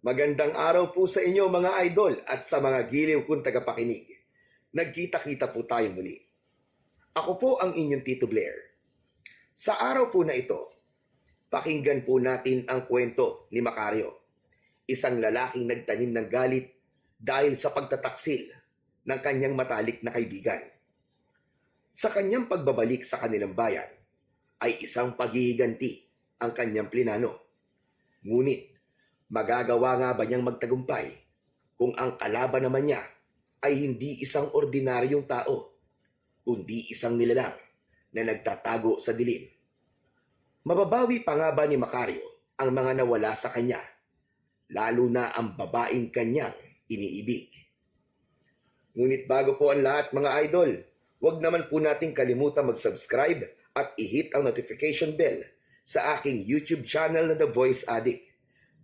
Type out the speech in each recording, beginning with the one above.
Magandang araw po sa inyo mga idol at sa mga giliw kong tagapakinig. Nagkita-kita po tayo muli. Ako po ang inyong Tito Blair. Sa araw po na ito, pakinggan po natin ang kwento ni Macario, isang lalaking nagtanim ng galit dahil sa pagtataksil ng kanyang matalik na kaibigan. Sa kanyang pagbabalik sa kanilang bayan, ay isang paghihiganti ang kanyang plinano. Ngunit, magagawa nga ba niyang magtagumpay kung ang kalaban naman niya ay hindi isang ordinaryong tao, kundi isang nilalang na nagtatago sa dilim? Mababawi pa nga ba ni Macario ang mga nawala sa kanya, lalo na ang babaeng kanyang iniibig? Ngunit bago po ang lahat mga idol, huwag naman po nating kalimutan mag-subscribe at i-hit ang notification bell sa aking YouTube channel na The Voice Addict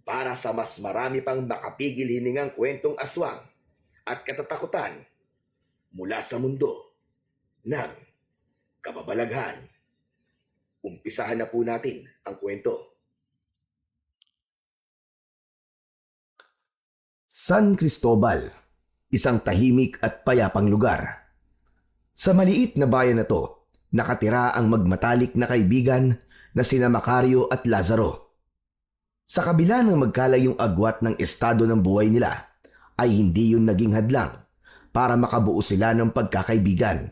para sa mas marami pang makapigil hiningang kwentong aswang at katatakutan mula sa mundo ng kababalaghan. Umpisahan na po natin ang kwento. San Cristobal, isang tahimik at payapang lugar. Sa maliit na bayan na to, nakatira ang magmatalik na kaibigan na sina Macario at Lazaro. Sa kabila ng magkalayong agwat ng estado ng buhay nila, ay hindi yun naging hadlang para makabuo sila ng pagkakaibigan.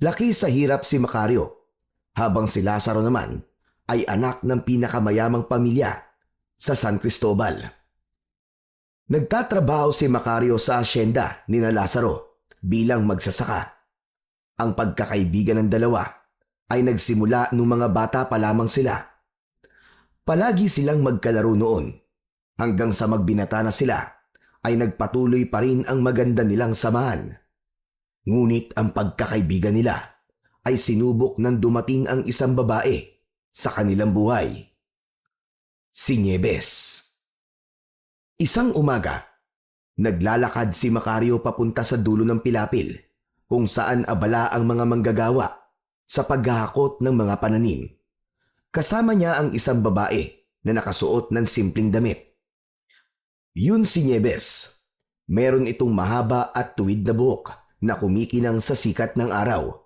Laki sa hirap si Macario, habang si Lazaro naman ay anak ng pinakamayamang pamilya sa San Cristobal. Nagtatrabaho si Macario sa asyenda ni na Lazaro bilang magsasaka. Ang pagkakaibigan ng dalawa ay nagsimula nung mga bata pa lamang sila. Palagi silang magkalaro noon, hanggang sa magbinata na sila ay nagpatuloy pa rin ang maganda nilang samahan. Ngunit ang pagkakaibigan nila ay sinubok nang dumating ang isang babae sa kanilang buhay. Si Nieves. Isang umaga, naglalakad si Macario papunta sa dulo ng pilapil kung saan abala ang mga manggagawa sa paghahakot ng mga pananim. Kasama niya ang isang babae na nakasuot ng simpleng damit. Yun si Nieves. Meron itong mahaba at tuwid na buhok na kumikinang sa sikat ng araw.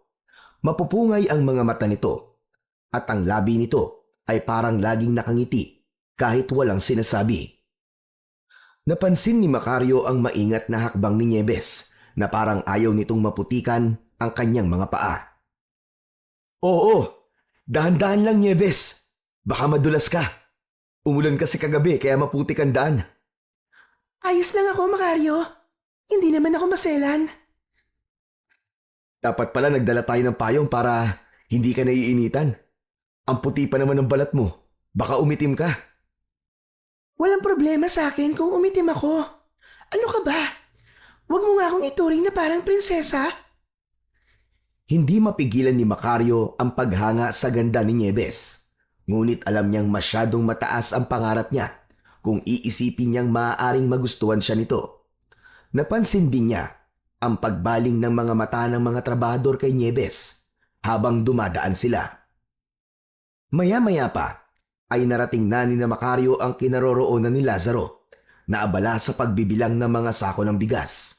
Mapupungay ang mga mata nito at ang labi nito ay parang laging nakangiti kahit walang sinasabi. Napansin ni Macario ang maingat na hakbang ni Nieves na parang ayaw nitong maputikan ang kanyang mga paa. Oo! Dahan-dahan lang, Nieves. Baka madulas ka. Umulan kasi kagabi kaya maputik ang daan. Ayos lang ako, Macario. Hindi naman ako maselan. Dapat pala nagdala tayo ng payong para hindi ka naiinitan. Ang puti pa naman ng balat mo. Baka umitim ka. Walang problema sa akin kung umitim ako. Ano ka ba? Huwag mo nga akong ituring na parang prinsesa. Hindi mapigilan ni Macario ang paghanga sa ganda ni Nieves. Ngunit alam niyang masyadong mataas ang pangarap niya kung iisipin niyang maaaring magustuhan siya nito. Napansin din niya ang pagbaling ng mga mata ng mga trabahador kay Nieves habang dumadaan sila. Maya-maya pa ay narating na ni Macario ang kinaroroonan ni Lazaro na abala sa pagbibilang ng mga sako ng bigas.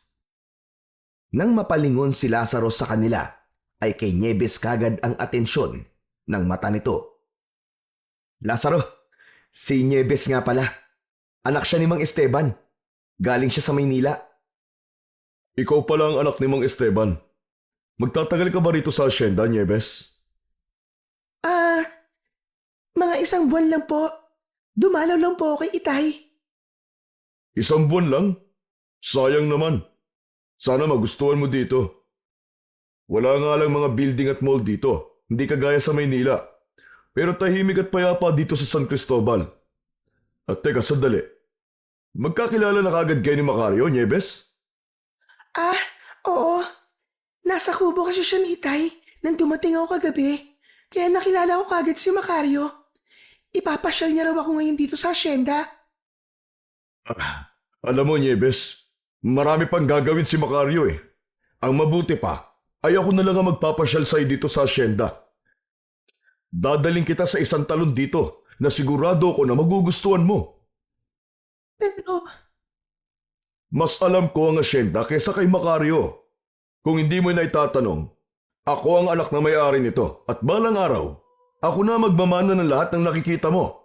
Nang mapalingon si Lazaro sa kanila, ay kay Nieves kagad ang atensyon ng mata nito. Lazaro, si Nieves nga pala. Anak siya ni Mang Esteban. Galing siya sa Maynila. Ikaw pala ang anak ni Mang Esteban. Magtatagal ka ba rito sa asyenda, Nieves? Mga isang buwan lang po. Dumalaw lang po kay Itay. Isang buwan lang? Sayang naman. Sana magustuhan mo dito. Wala nga lang mga building at mall dito, hindi kagaya sa Maynila. Pero tahimik at payapa dito sa San Cristobal. At teka, sandali. Magkakilala na kagad kayo ni Macario, Nieves? Oo. Nasa kubo kasi siya ni Itay nang dumating ako kagabi. Kaya nakilala ko kagad si Macario. Ipapasyal niya raw ako ngayon dito sa asyenda. Alam mo, Nieves, marami pang gagawin si Macario eh. Ang mabuti pa, ay ako na lang ang magpapasyal sa'yo dito sa asyenda. Dadaling kita sa isang talon dito na sigurado ko na magugustuhan mo. Pero Mas alam ko ang asyenda kaysa kay Macario. Kung hindi mo na itatanong, ako ang anak na may-ari nito at balang araw, ako na magmamana ng lahat ng nakikita mo.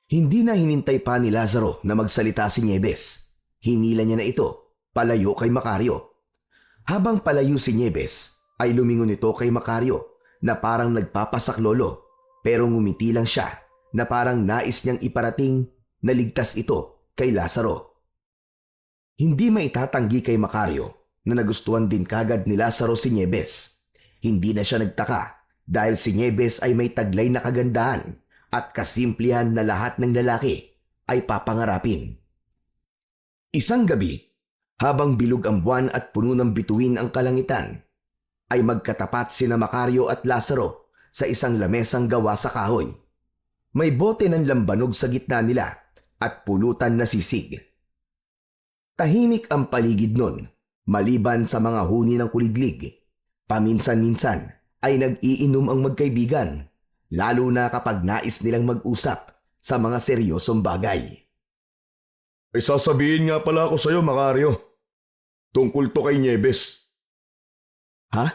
Hindi na hinintay pa ni Lazaro na magsalita si Nieves. Hinila niya na ito, palayo kay Macario. Habang palayo si Nieves, ay lumingon ito kay Macario na parang nagpapasaklolo, pero ngumiti lang siya na parang nais niyang iparating na ligtas ito kay Lazaro. Hindi maitatanggi kay Macario na nagustuhan din kagad ni Lazaro si Nieves. Hindi na siya nagtaka dahil si Nieves ay may taglay na kagandahan at kasimplihan na lahat ng lalaki ay papangarapin. Isang gabi, habang bilog ang buwan at puno ng bituin ang kalangitan, ay magkatapat sina Macario at Lazaro sa isang lamesang gawa sa kahoy. May bote ng lambanog sa gitna nila at pulutan na sisig. Tahimik ang paligid nun, maliban sa mga huni ng kuliglig. Paminsan-minsan ay nag-iinom ang magkaibigan, lalo na kapag nais nilang mag-usap sa mga seryosong bagay. Ay sasabihin nga pala ako sa'yo, Macario. Tungkol to kay Nieves. Ha?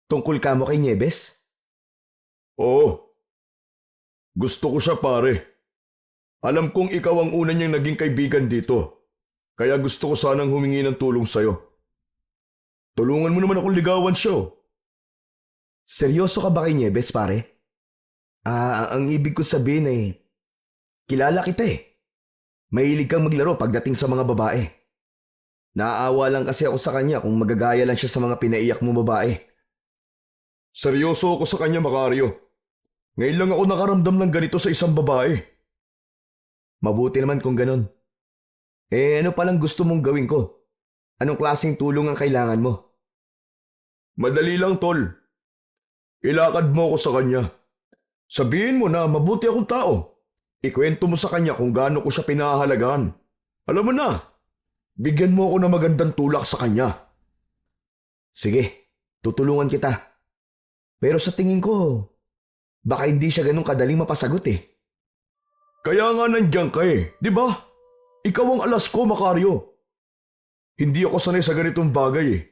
Tungkol ka mo kay Nieves? Oo. Gusto ko siya, pare. Alam kong ikaw ang una niyang naging kaibigan dito. Kaya gusto ko sanang humingi ng tulong sa'yo. Tulungan mo naman akong ligawan siya. Seryoso ka ba kay Nieves, pare? Ang ibig ko sabihin ay, kilala kita eh. Mahilig kang maglaro pagdating sa mga babae. Naaawa lang kasi ako sa kanya kung magagaya lang siya sa mga pinaiyak mo babae. Seryoso ako sa kanya, Macario. Ngayon lang ako nakaramdam ng ganito sa isang babae. Mabuti naman kung ganun. Ano palang gusto mong gawin ko? Anong klaseng tulong ang kailangan mo? Madali lang, tol. Ilakad mo ako sa kanya. Sabihin mo na mabuti akong tao. Ikwento mo sa kanya kung gaano ko siya pinahalagaan. Alam mo na, bigyan mo ako ng magandang tulak sa kanya. Sige, tutulungan kita. Pero sa tingin ko, baka hindi siya ganun kadaling mapasagot eh. Kaya nga nandiyan ka eh, di ba? Ikaw ang alas ko, Macario. Hindi ako sanay sa ganitong bagay eh.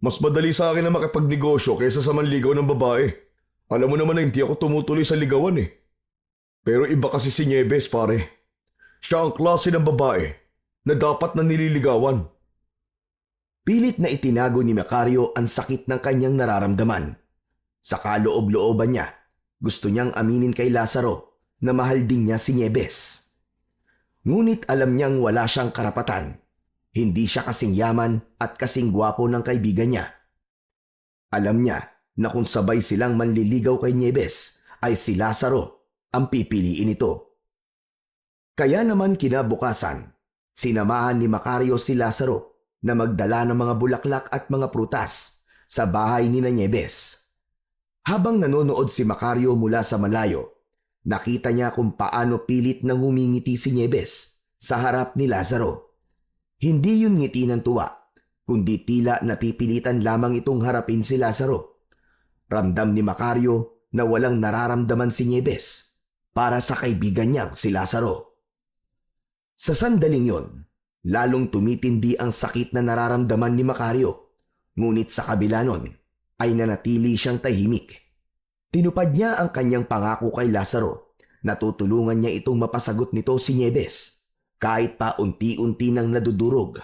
Mas madali sa akin na makipagnegosyo kaysa sa manligaw ng babae. Alam mo naman na hindi ako tumutuloy sa ligawan eh. Pero iba kasi si Nieves, pare. Siya ang klase ng babae na dapat na nililigawan. Pilit na itinago ni Macario ang sakit ng kanyang nararamdaman. Sa kaloob-looban niya, gusto niyang aminin kay Lazaro na mahal din niya si Nieves. Ngunit alam niyang wala siyang karapatan. Hindi siya kasing yaman at kasing gwapo ng kaibigan niya. Alam niya na kung sabay silang manliligaw kay Nieves ay si Lazaro ang pipiliin nito. Kaya naman kinabukasan, sinamahan ni Macario si Lazaro na magdala ng mga bulaklak at mga prutas sa bahay ni Nieves. Habang nanonood si Macario mula sa malayo, nakita niya kung paano pilit nang humingiti si Nieves sa harap ni Lazaro. Hindi yun ngiti ng tuwa, kundi tila napipilitan lamang itong harapin si Lazaro. Ramdam ni Macario na walang nararamdaman si Nieves para sa kaibigan niyang si Lazaro. Sa sandaling yon, lalong tumitindi ang sakit na nararamdaman ni Macario, ngunit sa kabila nun ay nanatili siyang tahimik. Tinupad niya ang kanyang pangako kay Lazaro na tutulungan niya itong mapasagot nito si Nieves kahit pa unti-unti nang nadudurog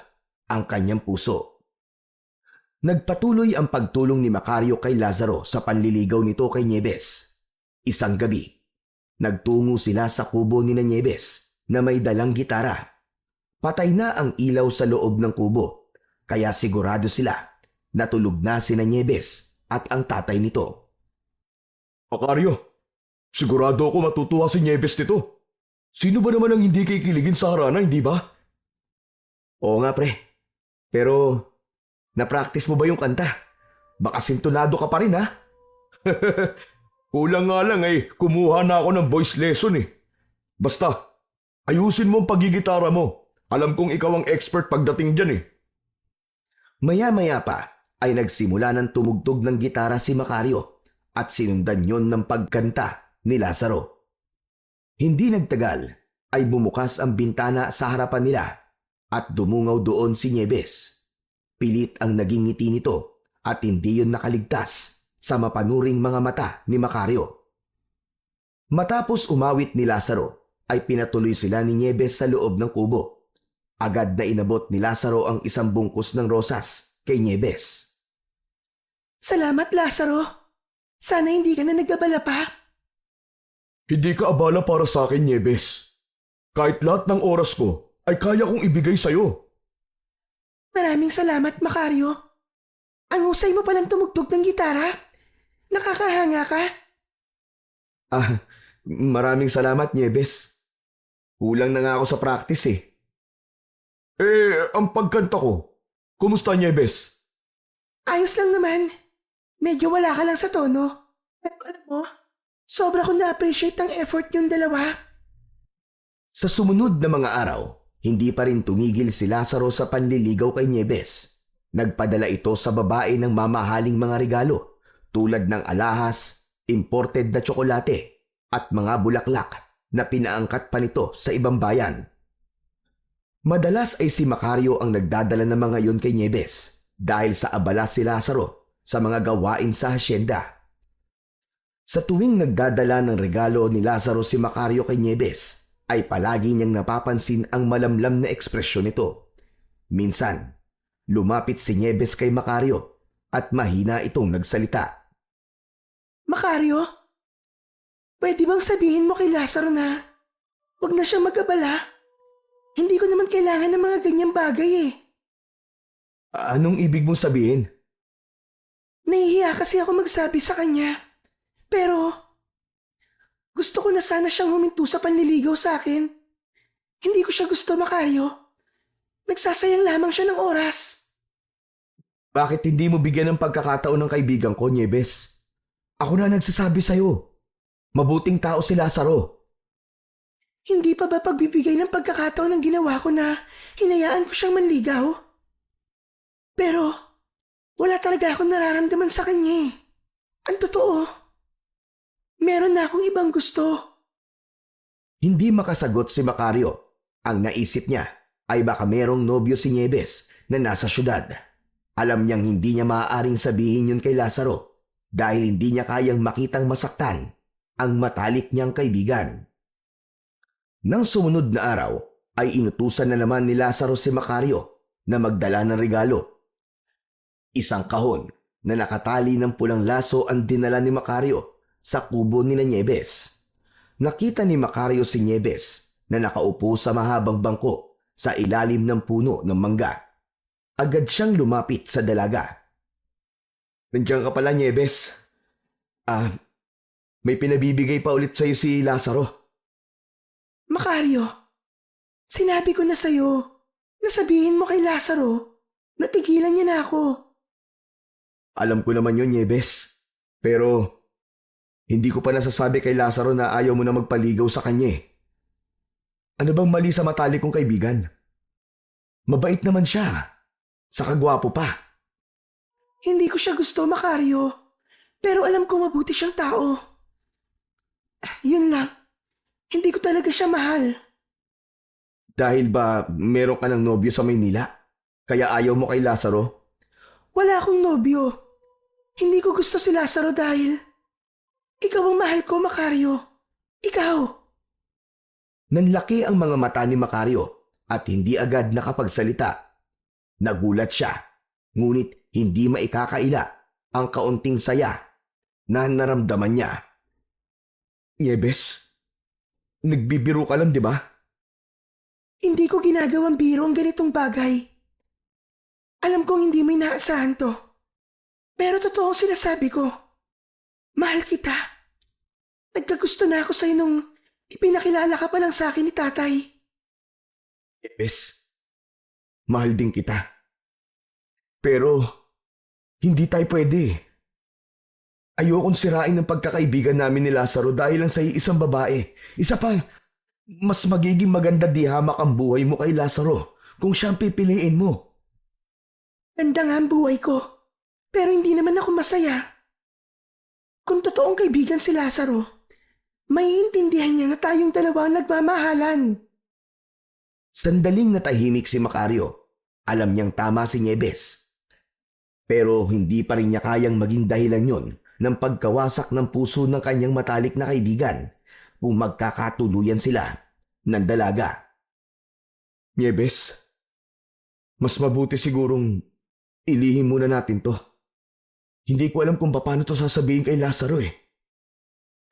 ang kanyang puso. Nagpatuloy ang pagtulong ni Macario kay Lazaro sa panliligaw nito kay Nieves. Isang gabi, nagtungo sila sa kubo ni Nieves na may dalang gitara. Patay na ang ilaw sa loob ng kubo, kaya sigurado sila na tulog na si Nieves at ang tatay nito. Macario, sigurado ako matutuwa si Nieves nito. Sino ba naman ang hindi kikiligin sa harana, hindi ba? Oo nga pre, pero na-practice mo ba yung kanta? Baka sintonado ka pa rin ha? Kulang nga lang eh, kumuha na ako ng voice lesson eh. Basta, ayusin mo ang pagigitara mo. Alam kong ikaw ang expert pagdating dyan eh. Maya-maya pa ay nagsimula ng tumugtog ng gitara si Macario at sinundan yon ng pagkanta ni Lazaro. Hindi nagtagal ay bumukas ang bintana sa harapan nila at dumungaw doon si Nieves. Pilit ang naging ngiti nito at hindi yun nakaligtas sa mapanuring mga mata ni Macario. Matapos umawit ni Lazaro, ay pinatuloy sila ni Nieves sa loob ng kubo. Agad na inabot ni Lazaro ang isang bungkus ng rosas kay Nieves. Salamat, Lazaro. Sana hindi ka na nagabala pa. Hindi ka abala para sa akin, Nieves. Kahit lahat ng oras ko ay kaya kong ibigay sa'yo. Maraming salamat, Macario. Ang husay mo palang tumugtog ng gitara. Nakakahanga ka. Maraming salamat, Nieves. Kulang na nga ako sa practice eh. Ang pagkanta ko. Kumusta, Nieves? Ayos lang naman. Medyo wala ka lang sa tono. Pero alam mo, sobra kong na-appreciate ang effort yung dalawa. Sa sumunod na mga araw, hindi pa rin tumigil si Lazaro sa panliligaw kay Nieves. Nagpadala ito sa babae ng mamahaling mga regalo tulad ng alahas, imported na tsokolate at mga bulaklak na pinaangkat pa nito sa ibang bayan. Madalas ay si Macario ang nagdadala ng mga yon kay Nieves dahil sa abala si Lazaro sa mga gawain sa hasyenda. Sa tuwing nagdadala ng regalo ni Lazaro si Macario kay Nieves, ay palagi niyang napapansin ang malamlam na ekspresyon nito. Minsan, lumapit si Nieves kay Macario at mahina itong nagsalita. Macario, pwede bang sabihin mo kay Lazaro na huwag na siyang mag-abala? Hindi ko naman kailangan ng mga ganyang bagay eh. Anong ibig mong sabihin? Nahihiya kasi ako magsabi sa kanya. Pero, gusto ko na sana siyang huminto sa panliligaw sa akin. Hindi ko siya gusto, Macario. Nagsasayang lamang siya ng oras. Bakit hindi mo bigyan ng pagkakataon ng kaibigan ko, Nieves? Ako na nagsasabi sa'yo. Mabuting tao si Lazaro. Hindi pa ba pagbibigay ng pagkakataon ng ginawa ko na hinayaan ko siyang manligaw? Pero, wala talaga akong nararamdaman sa kanya eh. Ang totoo, meron na akong ibang gusto. Hindi makasagot si Macario. Ang naisip niya ay baka merong nobyo si Nieves na nasa syudad. Alam niyang hindi niya maaaring sabihin yun kay Lazaro dahil hindi niya kayang makitang masaktan ang matalik niyang kaibigan. Nang sumunod na araw ay inutusan na naman ni Lazaro si Macario na magdala ng regalo. Isang kahon na nakatali ng pulang laso ang dinala ni Macario sa kubo ni Nieves. Nakita ni Macario si Nieves na nakaupo sa mahabang bangko sa ilalim ng puno ng mangga. Agad siyang lumapit sa dalaga. Nandiyan ka pala, Nieves. May pinabibigay pa ulit sa'yo si Lazaro. Macario, sinabi ko na sa'yo na sabihin mo kay Lazaro na tigilan niya na ako. Alam ko naman yun, Nieves. Pero hindi ko pa nasasabi kay Lazaro na ayaw mo na magpaligaw sa kanya eh. Ano bang mali sa matalik kong kaibigan? Mabait naman siya. Saka gwapo pa. Hindi ko siya gusto, Macario. Pero alam ko mabuti siyang tao. Yun lang. Hindi ko talaga siya mahal. Dahil ba meron ka ng nobyo sa Maynila? Kaya ayaw mo kay Lazaro? Wala akong nobyo. Hindi ko gusto si Lazaro dahil ikaw ang mahal ko, Macario. Ikaw. Nanlaki ang mga mata ni Macario at hindi agad nakapagsalita. Nagulat siya, ngunit hindi maikakaila ang kaunting saya na naramdaman niya. Nieves, nagbibiro ka lang, di ba? Hindi ko ginagawang biro ang ganitong bagay. Alam kong hindi mo inaasahan to. Pero totoo ang sinasabi ko. Mahal kita. Nagkagusto na ako sa'yo nung ipinakilala ka pa lang sa akin ni tatay. Nieves, mahal din kita. Pero hindi tayo pwede. Ayokong sirain ang pagkakaibigan namin ni Lazaro dahil lang sa isang babae. Isa pa, mas magiging maganda di hamak ang buhay mo kay Lazaro kung siya ang pipiliin mo. Ganda nga ang buhay ko, pero hindi naman ako masaya. Kung totoong kaibigan si Lazaro, maiintindihan niya na tayong dalawang nagmamahalan. Sandaling natahimik si Macario. Alam niyang tama si Nieves. Pero hindi pa rin niya kayang maging dahilan yon ng pagkawasak ng puso ng kanyang matalik na kaibigan kung magkakatuluyan sila ng dalaga. Nieves, mas mabuti sigurong ilihim muna natin to. Hindi ko alam kung paano to sasabihin kay Lazaro eh.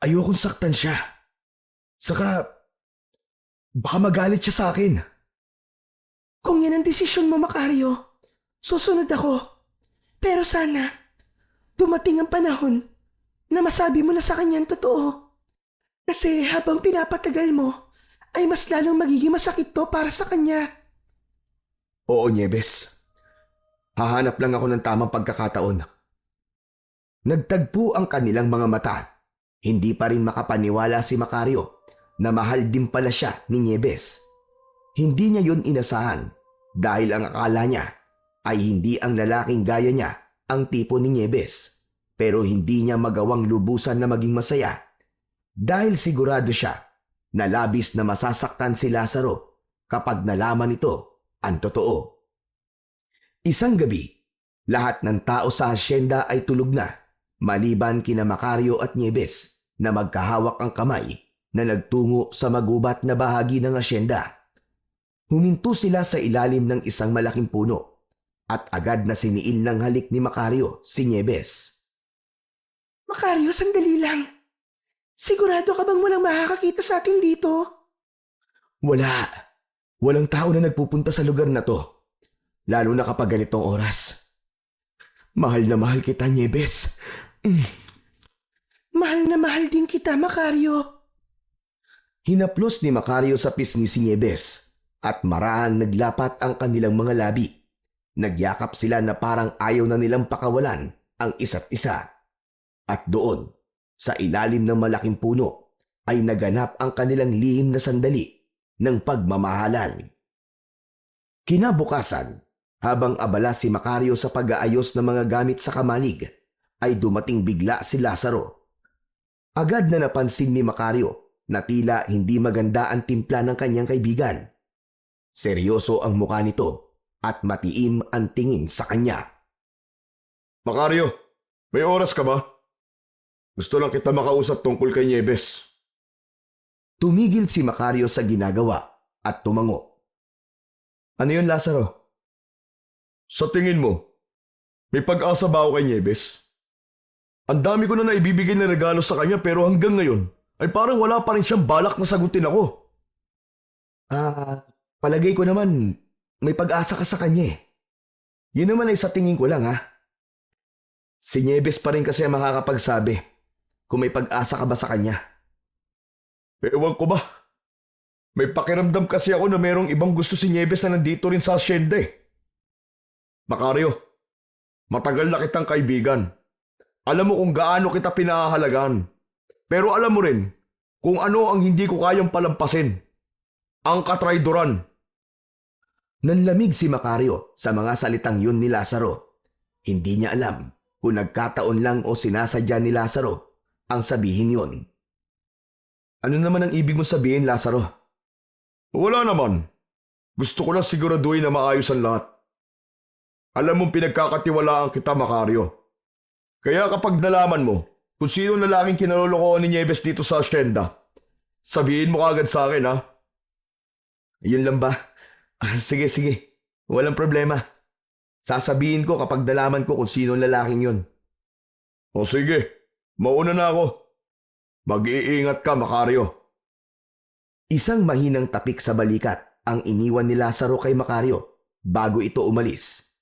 Ayokong saktan siya. Saka, baka magalit siya sa akin. Kung yan ang desisyon mo, Macario, susunod ako. Pero sana, dumating ang panahon na masabi mo na sa kanya ang totoo. Kasi habang pinapatagal mo, ay mas lalong magiging masakit to para sa kanya. Oo, Nieves. Hahanap lang ako ng tamang pagkakataon. Nagtagpo ang kanilang mga mata. Hindi pa rin makapaniwala si Macario na mahal din pala siya ni Nieves. Hindi niya yun inasahan dahil ang akala niya ay hindi ang lalaking gaya niya ang tipo ni Nieves. Pero hindi niya magawang lubusan na maging masaya dahil sigurado siya na labis na masasaktan si Lazaro kapag nalaman nito ang totoo. Isang gabi, lahat ng tao sa asyenda ay tulog na maliban kina Macario at Nieves na magkahawak ang kamay na nagtungo sa magubat na bahagi ng asyenda. Huminto sila sa ilalim ng isang malaking puno at agad na siniin ng halik ni Macario si Nieves. Macario, sandali lang. Sigurado ka bang walang makakakita sa atin dito? Wala. Walang tao na nagpupunta sa lugar na to. Lalo na kapag ganitong oras. Mahal na mahal kita, Nieves. Mahal na mahal din kita, Macario. Hinaplos ni Macario sa pisngi si Nieves at marahan naglapat ang kanilang mga labi. Nagyakap sila na parang ayaw na nilang pakawalan ang isa't isa. At doon, sa ilalim ng malaking puno, ay naganap ang kanilang lihim na sandali ng pagmamahalan. Kinabukasan, habang abala si Macario sa pag-aayos ng mga gamit sa kamalig, ay dumating bigla si Lazaro. Agad na napansin ni Macario na tila hindi maganda ang timpla ng kanyang kaibigan. Seryoso ang mukha nito at matiim ang tingin sa kanya. Macario, may oras ka ba? Gusto lang kita makausap tungkol kay Nieves. Tumigil si Macario sa ginagawa at tumango. Ano yun, Lazaro? Sa tingin mo, may pag-asa ba ako kay Nieves? Ang dami ko na naibibigay na regalo sa kanya pero hanggang ngayon ay parang wala pa rin siyang balak na sagutin ako. Palagay ko naman may pag-asa ka sa kanya eh. Yun naman ay sa tingin ko lang ha. Si Nieves pa rin kasi ang makakapagsabi kung may pag-asa ka ba sa kanya. Ewan ko ba? May pakiramdam kasi ako na merong ibang gusto si Nieves na nandito rin sa asyenda eh. Macario, matagal na kitang kaibigan. Alam mo kung gaano kita pinahahalagan. Pero alam mo rin kung ano ang hindi ko kayang palampasin. Ang katraydoran. Nanlamig si Macario sa mga salitang yun ni Lazaro. Hindi niya alam kung nagkataon lang o sinasadya ni Lazaro ang sabihin yun. Ano naman ang ibig mong sabihin, Lazaro? Wala naman. Gusto ko lang siguraduhin na maayos ang lahat. Alam mong pinagkakatiwalaan kita, Macario. Kaya kapag nalaman mo kung sino lalaking kinalolokohan ni Nieves dito sa asyenda, sabihin mo kagad sa akin, ha? Yun lang ba? Sige. Walang problema. Sasabihin ko kapag nalaman ko kung sino lalaking yun. O sige, mauna na ako. Mag-iingat ka, Macario. Isang mahinang tapik sa balikat ang iniwan ni Lazaro kay Macario bago ito umalis.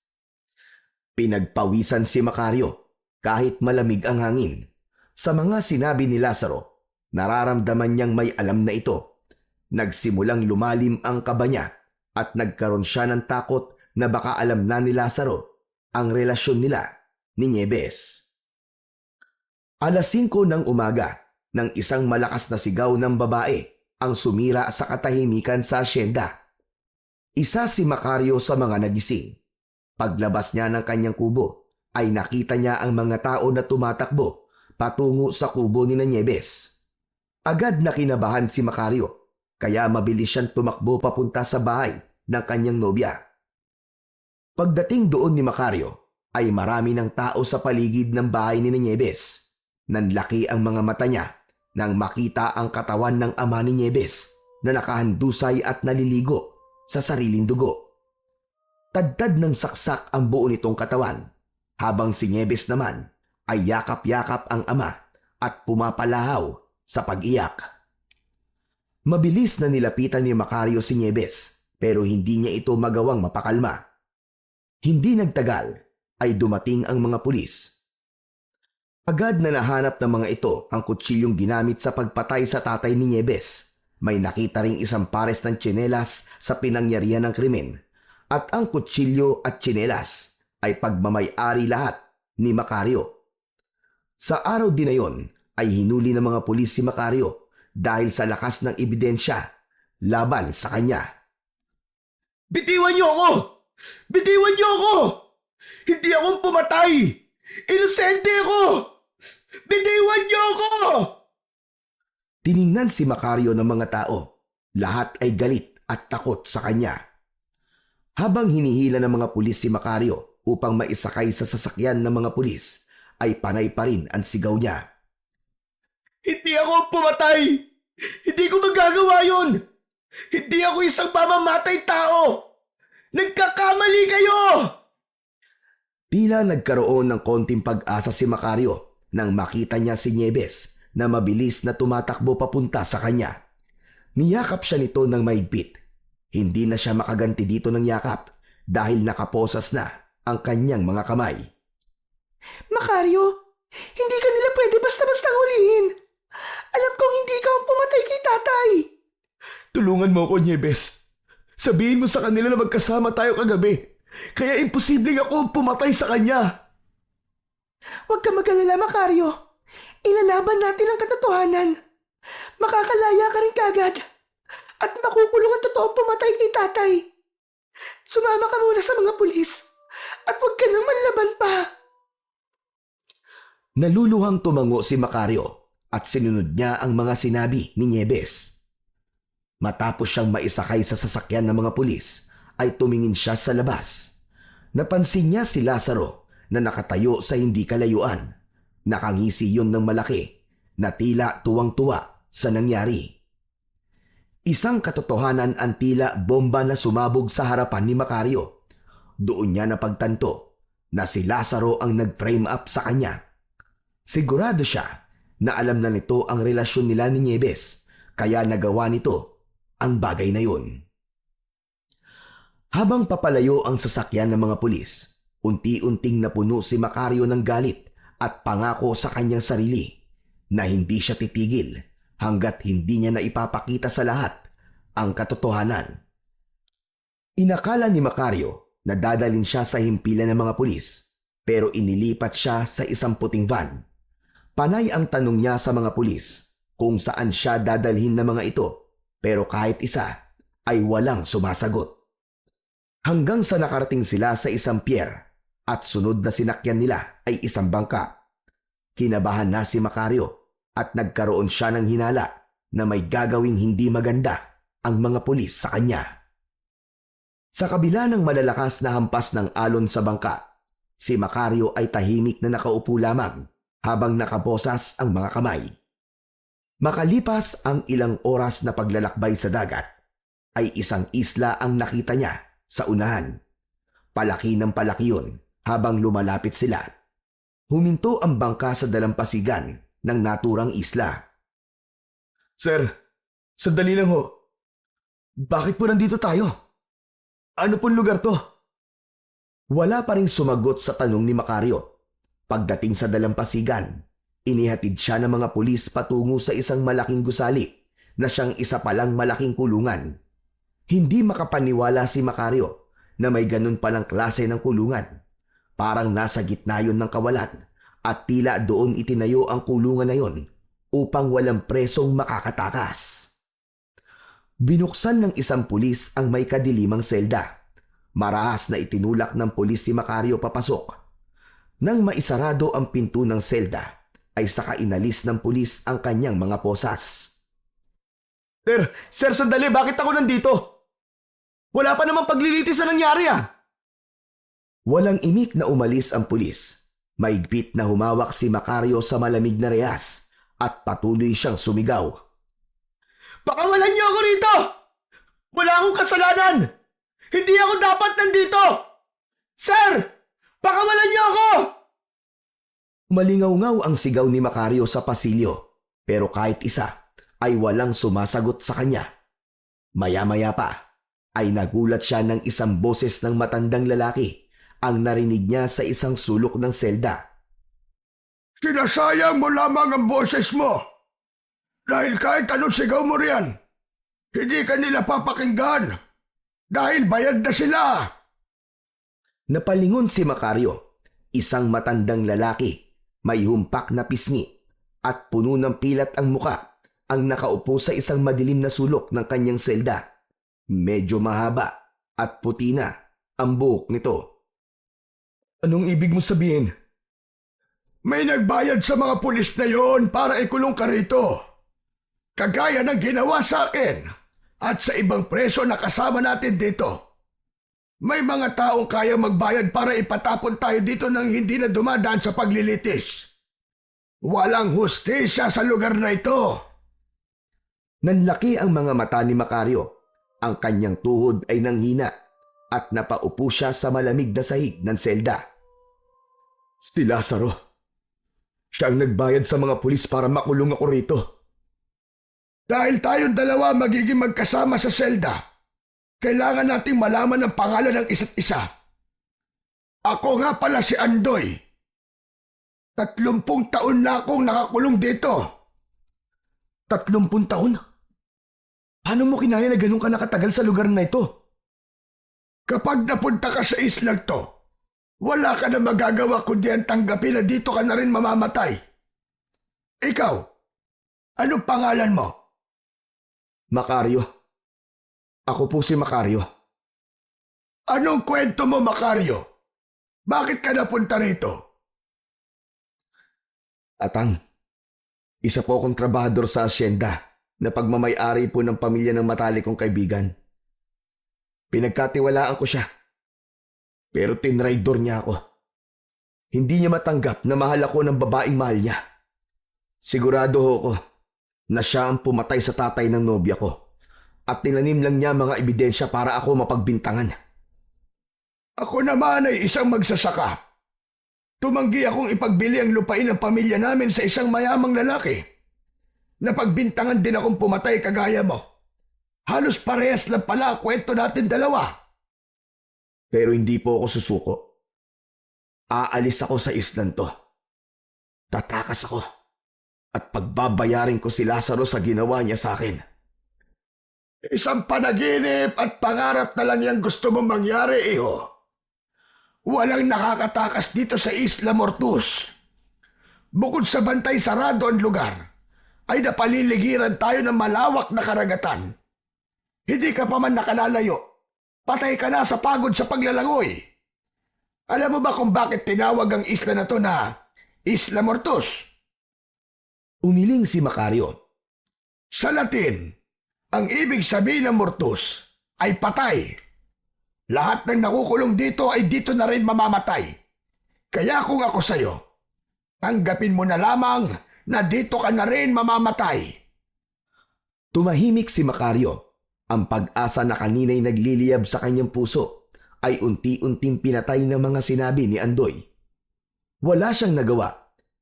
Pinagpawisan si Macario kahit malamig ang hangin. Sa mga sinabi ni Lazaro, nararamdaman niyang may alam na ito. Nagsimulang lumalim ang kaba niya at nagkaroon siya ng takot na baka alam na ni Lazaro ang relasyon nila ni Nieves. Alas 5 ng umaga, nang isang malakas na sigaw ng babae ang sumira sa katahimikan sa asyenda. Isa si Macario sa mga nagising. Paglabas niya ng kanyang kubo, ay nakita niya ang mga tao na tumatakbo patungo sa kubo ni Nieves. Agad na kinabahan si Macario, kaya mabilis siyang tumakbo papunta sa bahay ng kanyang nobya. Pagdating doon ni Macario, ay marami ng tao sa paligid ng bahay ni Nieves. Nanlaki ang mga mata niya nang makita ang katawan ng ama ni Nieves na nakahandusay at naliligo sa sariling dugo. Tadtad ng saksak ang buo nitong katawan, habang si Nieves naman ay yakap-yakap ang ama at pumapalahaw sa pag-iyak. Mabilis na nilapitan ni Macario si Nieves, pero hindi niya ito magawang mapakalma. Hindi nagtagal ay dumating ang mga pulis. Agad na nahanap ng mga ito ang kutsilyong ginamit sa pagpatay sa tatay ni Nieves. May nakita ring isang pares ng tsinelas sa pinangyarihan ng krimen, at ang kutsilyo at tsinelas ay pagmamay-ari lahat ni Macario. Sa araw din na yon ay hinuli ng mga pulis si Macario dahil sa lakas ng ebidensya laban sa kanya. Bitiwan niyo ako! Bitiwan niyo ako! Hindi akong pumatay! Inosente ako! Bitiwan niyo ako! Tiningnan si Macario ng mga tao. Lahat ay galit at takot sa kanya. Habang hinihila ng mga pulis si Macario upang maisakay sa sasakyan ng mga pulis, ay panay pa rin ang sigaw niya. Hindi ako pumatay! Hindi ko magagawa yun! Hindi ako isang pamamatay tao! Nagkakamali kayo! Tila nagkaroon ng konting pag-asa si Macario nang makita niya si Nieves na mabilis na tumatakbo papunta sa kanya. Niyakap siya nito ng mahigpit. Hindi na siya makaganti dito ng yakap dahil nakaposas na ang kanyang mga kamay. Macario, hindi ka nila pwede basta-basta hulihin. Alam kong hindi ka ang pumatay kay tatay. Tulungan mo ako, Nieves. Sabihin mo sa kanila na magkasama tayo kagabi. Kaya imposibleng ako pumatay sa kanya. Huwag ka mag-alala, Macario. Ilalaban natin ang katotohanan. Makakalaya ka rin kagad. At makukulong ang totoong pumatay kay tatay. Sumama ka muna sa mga pulis. At huwag ka nang manlaban pa. Naluluhang tumango si Macario at sinunod niya ang mga sinabi ni Nieves. Matapos siyang maisakay sa sasakyan ng mga pulis, ay tumingin siya sa labas. Napansin niya si Lazaro na nakatayo sa hindi kalayuan. Nakangisi yun ng malaki na tila tuwang-tuwa sa nangyari. Isang katotohanan ang tila bomba na sumabog sa harapan ni Macario. Doon niya napagtanto na si Lazaro ang nag-frame up sa kanya. Sigurado siya na alam na nito ang relasyon nila ni Nieves, kaya nagawa nito ang bagay na yun. Habang papalayo ang sasakyan ng mga pulis, unti-unting napuno si Macario ng galit at pangako sa kanyang sarili na hindi siya titigil hanggat hindi niya na ipapakita sa lahat ang katotohanan. Inakala ni Macario na dadalhin siya sa himpilan ng mga pulis, pero inilipat siya sa isang puting van. Panay ang tanong niya sa mga pulis kung saan siya dadalhin ng mga ito, pero kahit isa ay walang sumasagot. Hanggang sa nakarating sila sa isang pier at sunod na sinakyan nila ay isang bangka. Kinabahan na si Macario at nagkaroon siya ng hinala na may gagawing hindi maganda ang mga pulis sa kanya. Sa kabila ng malalakas na hampas ng alon sa bangka, si Macario ay tahimik na nakaupo lamang habang nakaposas ang mga kamay. Makalipas ang ilang oras na paglalakbay sa dagat, ay isang isla ang nakita niya sa unahan. Palaki ng palaki yun habang lumalapit sila. Huminto ang bangka sa dalampasigan ng naturang isla. Sir, sandali lang ho. Bakit po nandito tayo? Ano pong lugar to? Wala pa ring sumagot sa tanong ni Macario. Pagdating sa dalampasigan, inihatid siya ng mga pulis patungo sa isang malaking gusali na siyang isa palang malaking kulungan. Hindi makapaniwala si Macario na may ganun palang klase ng kulungan. Parang nasa gitna yun ng kawalan at tila doon itinayo ang kulungan na yun upang walang presong makakatakas. Binuksan ng isang pulis ang may kadilimang selda. Marahas na itinulak ng pulis si Macario papasok. Nang maisarado ang pinto ng selda, ay saka inalis ng pulis ang kanyang mga posas. Sir, sandali, bakit ako nandito? Wala pa namang paglilitis na nangyari ah. Walang imik na umalis ang pulis. Maigpit na humawak si Macario sa malamig na rehas at patuloy siyang sumigaw. Pakawalan niyo ako rito! Wala akong kasalanan! Hindi ako dapat nandito! Sir! Pakawalan niyo ako! Malingaw-ngaw ang sigaw ni Macario sa pasilyo, pero kahit isa ay walang sumasagot sa kanya. Maya-maya pa ay nagulat siya ng isang boses ng matandang lalaki ang narinig niya sa isang sulok ng selda. Sinasayang mo lamang ang boses mo. Dahil kahit anong sigaw mo riyan, hindi ka nila papakinggan. Dahil bayad na sila. Napalingon si Macario, isang matandang lalaki, may humpak na pisngi at puno ng pilat ang muka, ang nakaupo sa isang madilim na sulok ng kanyang selda. Medyo mahaba at puti na ang buhok nito. Anong ibig mo sabihin? May nagbayad sa mga pulis na yon para ikulong ka rito. Kagaya ng ginawa sa akin at sa ibang preso na kasama natin dito. May mga taong kaya magbayad para ipatapon tayo dito nang hindi na dumadaan sa paglilitis. Walang hustisya sa lugar na ito. Nanlaki ang mga mata ni Macario. Ang kanyang tuhod ay nanghina at napaupo siya sa malamig na sahig ng selda. Si Lazaro. Siya ang nagbayad sa mga pulis para makulong ako rito. Dahil tayong dalawa magiging magkasama sa selda, kailangan nating malaman ang pangalan ng isa't isa. Ako nga pala si Andoy. 30 taon na akong nakakulong dito. 30 taon? Paano mo kinaya na ganun ka nakatagal sa lugar na ito? Kapag napunta ka sa islang to, wala ka na magagawa kundi ang tanggapin na dito ka na rin mamamatay. Ikaw, anong pangalan mo? Macario. Ako po si Macario. Anong kwento mo, Macario? Bakit ka napunta rito? Atang, isa po akong trabahador sa asyenda na pagmamay-ari po ng pamilya ng matalik kong kaibigan. Pinagkatiwalaan ko siya. Pero tinraidor niya ako. Hindi niya matanggap na mahal ako ng babaeng mahal niya. Sigurado ako na siya ang pumatay sa tatay ng nobya ko at tinanim lang niya mga ebidensya para ako mapagbintangan. Ako naman ay isang magsasaka. Tumanggi akong ipagbili ang lupain ng pamilya namin sa isang mayamang lalaki. Napagbintangan din akong pumatay kagaya mo. Halos parehas lang pala ang kwento natin dalawa. Pero hindi po ako susuko. Aalis ako sa islan to. Tatakas ako at pagbabayarin ko si Lazaro sa ginawa niya sa akin. Isang panaginip at pangarap na lang yung gusto mong mangyari, iho. Walang nakakatakas dito sa Isla Mortus. Bukod sa bantay sarado ang lugar, ay napaliligiran tayo ng malawak na karagatan. Hindi ka pa man nakalalayo. Patay ka na sa pagod sa paglalangoy. Alam mo ba kung bakit tinawag ang isla na to na Isla Mortus? Umiling si Macario. Sa Latin, ang ibig sabihin ng mortus ay patay. Lahat ng nakukulong dito ay dito na rin mamamatay. Kaya kung ako sa'yo, tanggapin mo na lamang na dito ka na rin mamamatay. Tumahimik si Macario. Ang pag-asa na kanina'y nagliliyab sa kanyang puso ay unti-unting pinatay ng mga sinabi ni Andoy. Wala siyang nagawa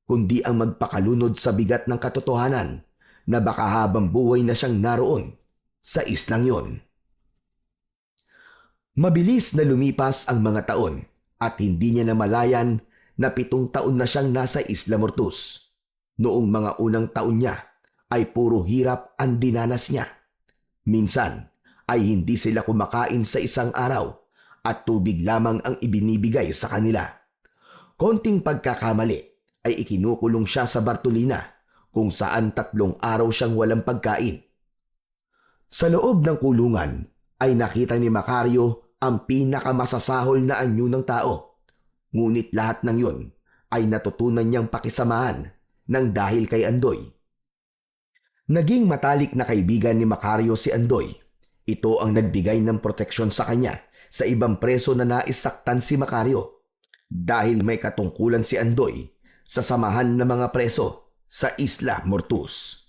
kundi ang magpakalunod sa bigat ng katotohanan na baka habang buhay na siyang naroon sa islang yon. Mabilis na lumipas ang mga taon at hindi niya namalayan na 7 taon na siyang nasa Isla Mortus. Noong mga unang taon niya ay puro hirap ang dinanas niya. Minsan ay hindi sila kumakain sa isang araw at tubig lamang ang ibinibigay sa kanila. Konting pagkakamali ay ikinukulong siya sa Bartolina kung saan 3 araw siyang walang pagkain. Sa loob ng kulungan ay nakita ni Macario ang pinakamasasahol na anyo ng tao. Ngunit lahat ng yon ay natutunan niyang pakisamahan ng dahil kay Andoy. Naging matalik na kaibigan ni Macario si Andoy. Ito ang nagbigay ng proteksyon sa kanya sa ibang preso na naisaktan si Macario dahil may katungkulan si Andoy sa samahan ng mga preso sa Isla Mortus.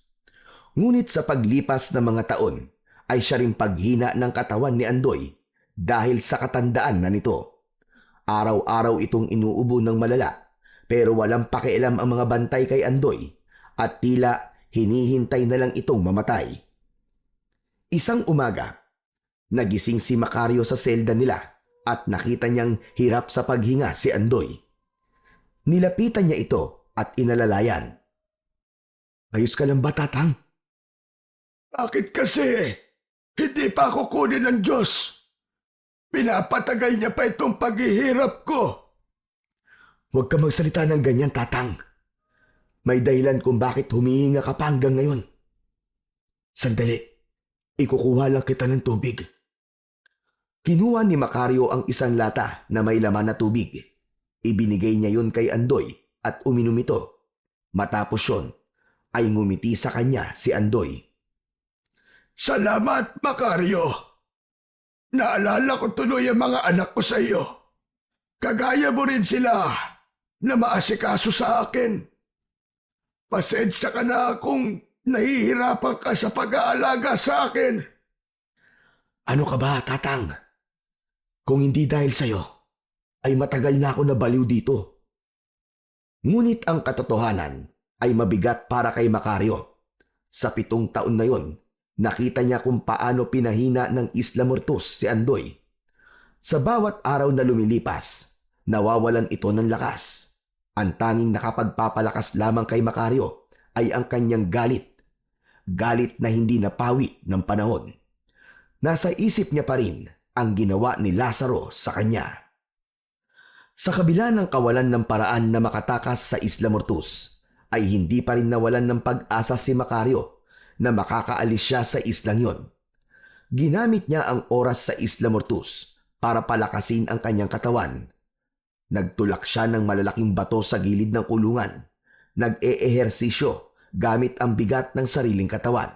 Ngunit sa paglipas ng mga taon ay siya rin paghina ng katawan ni Andoy dahil sa katandaan na nito. Araw-araw itong inuubo ng malala pero walang pakialam ang mga bantay kay Andoy at tila hinihintay na lang itong mamatay. Isang umaga, nagising si Macario sa selda nila at nakita niyang hirap sa paghinga si Andoy. Nilapitan niya ito at inalalayan. Ayos ka lang ba, Tatang? Bakit kasi hindi pa ako kunin ng Diyos? Pinapatagal niya pa itong paghihirap ko. Huwag ka magsalita ng ganyan, Tatang. May dahilan kung bakit humihinga ka pa hanggang ngayon. Sandali, ikukuha lang kita ng tubig. Kinuha ni Macario ang isang lata na may laman na tubig. Ibinigay niya yun kay Andoy at uminom ito. Matapos yun, ay ngumiti sa kanya si Andoy. Salamat, Macario. Naalala ko tuloy ang mga anak ko sa iyo. Kagaya mo rin sila na maasikaso sa akin. Pasensya ka na kung nahihirapan ka sa pag-aalaga sa akin. Ano ka ba, Tatang? Kung hindi dahil sa'yo, ay matagal na ako nabaliw dito. Ngunit ang katotohanan ay mabigat para kay Macario. Sa 7 taon na yon, nakita niya kung paano pinahina ng Isla Mortus si Andoy. Sa bawat araw na lumilipas, nawawalan ito ng lakas. Ang tanging nakapagpapalakas lamang kay Macario ay ang kanyang galit. Galit na hindi napawi ng panahon. Nasa isip niya pa rin ang ginawa ni Lazaro sa kanya. Sa kabila ng kawalan ng paraan na makatakas sa Isla Mortus, ay hindi pa rin nawalan ng pag-asa si Macario na makakaalis siya sa islang yon. Ginamit niya ang oras sa Isla Mortus para palakasin ang kanyang katawan. Nagtulak siya ng malalaking bato sa gilid ng kulungan. Nag-eehersisyo gamit ang bigat ng sariling katawan.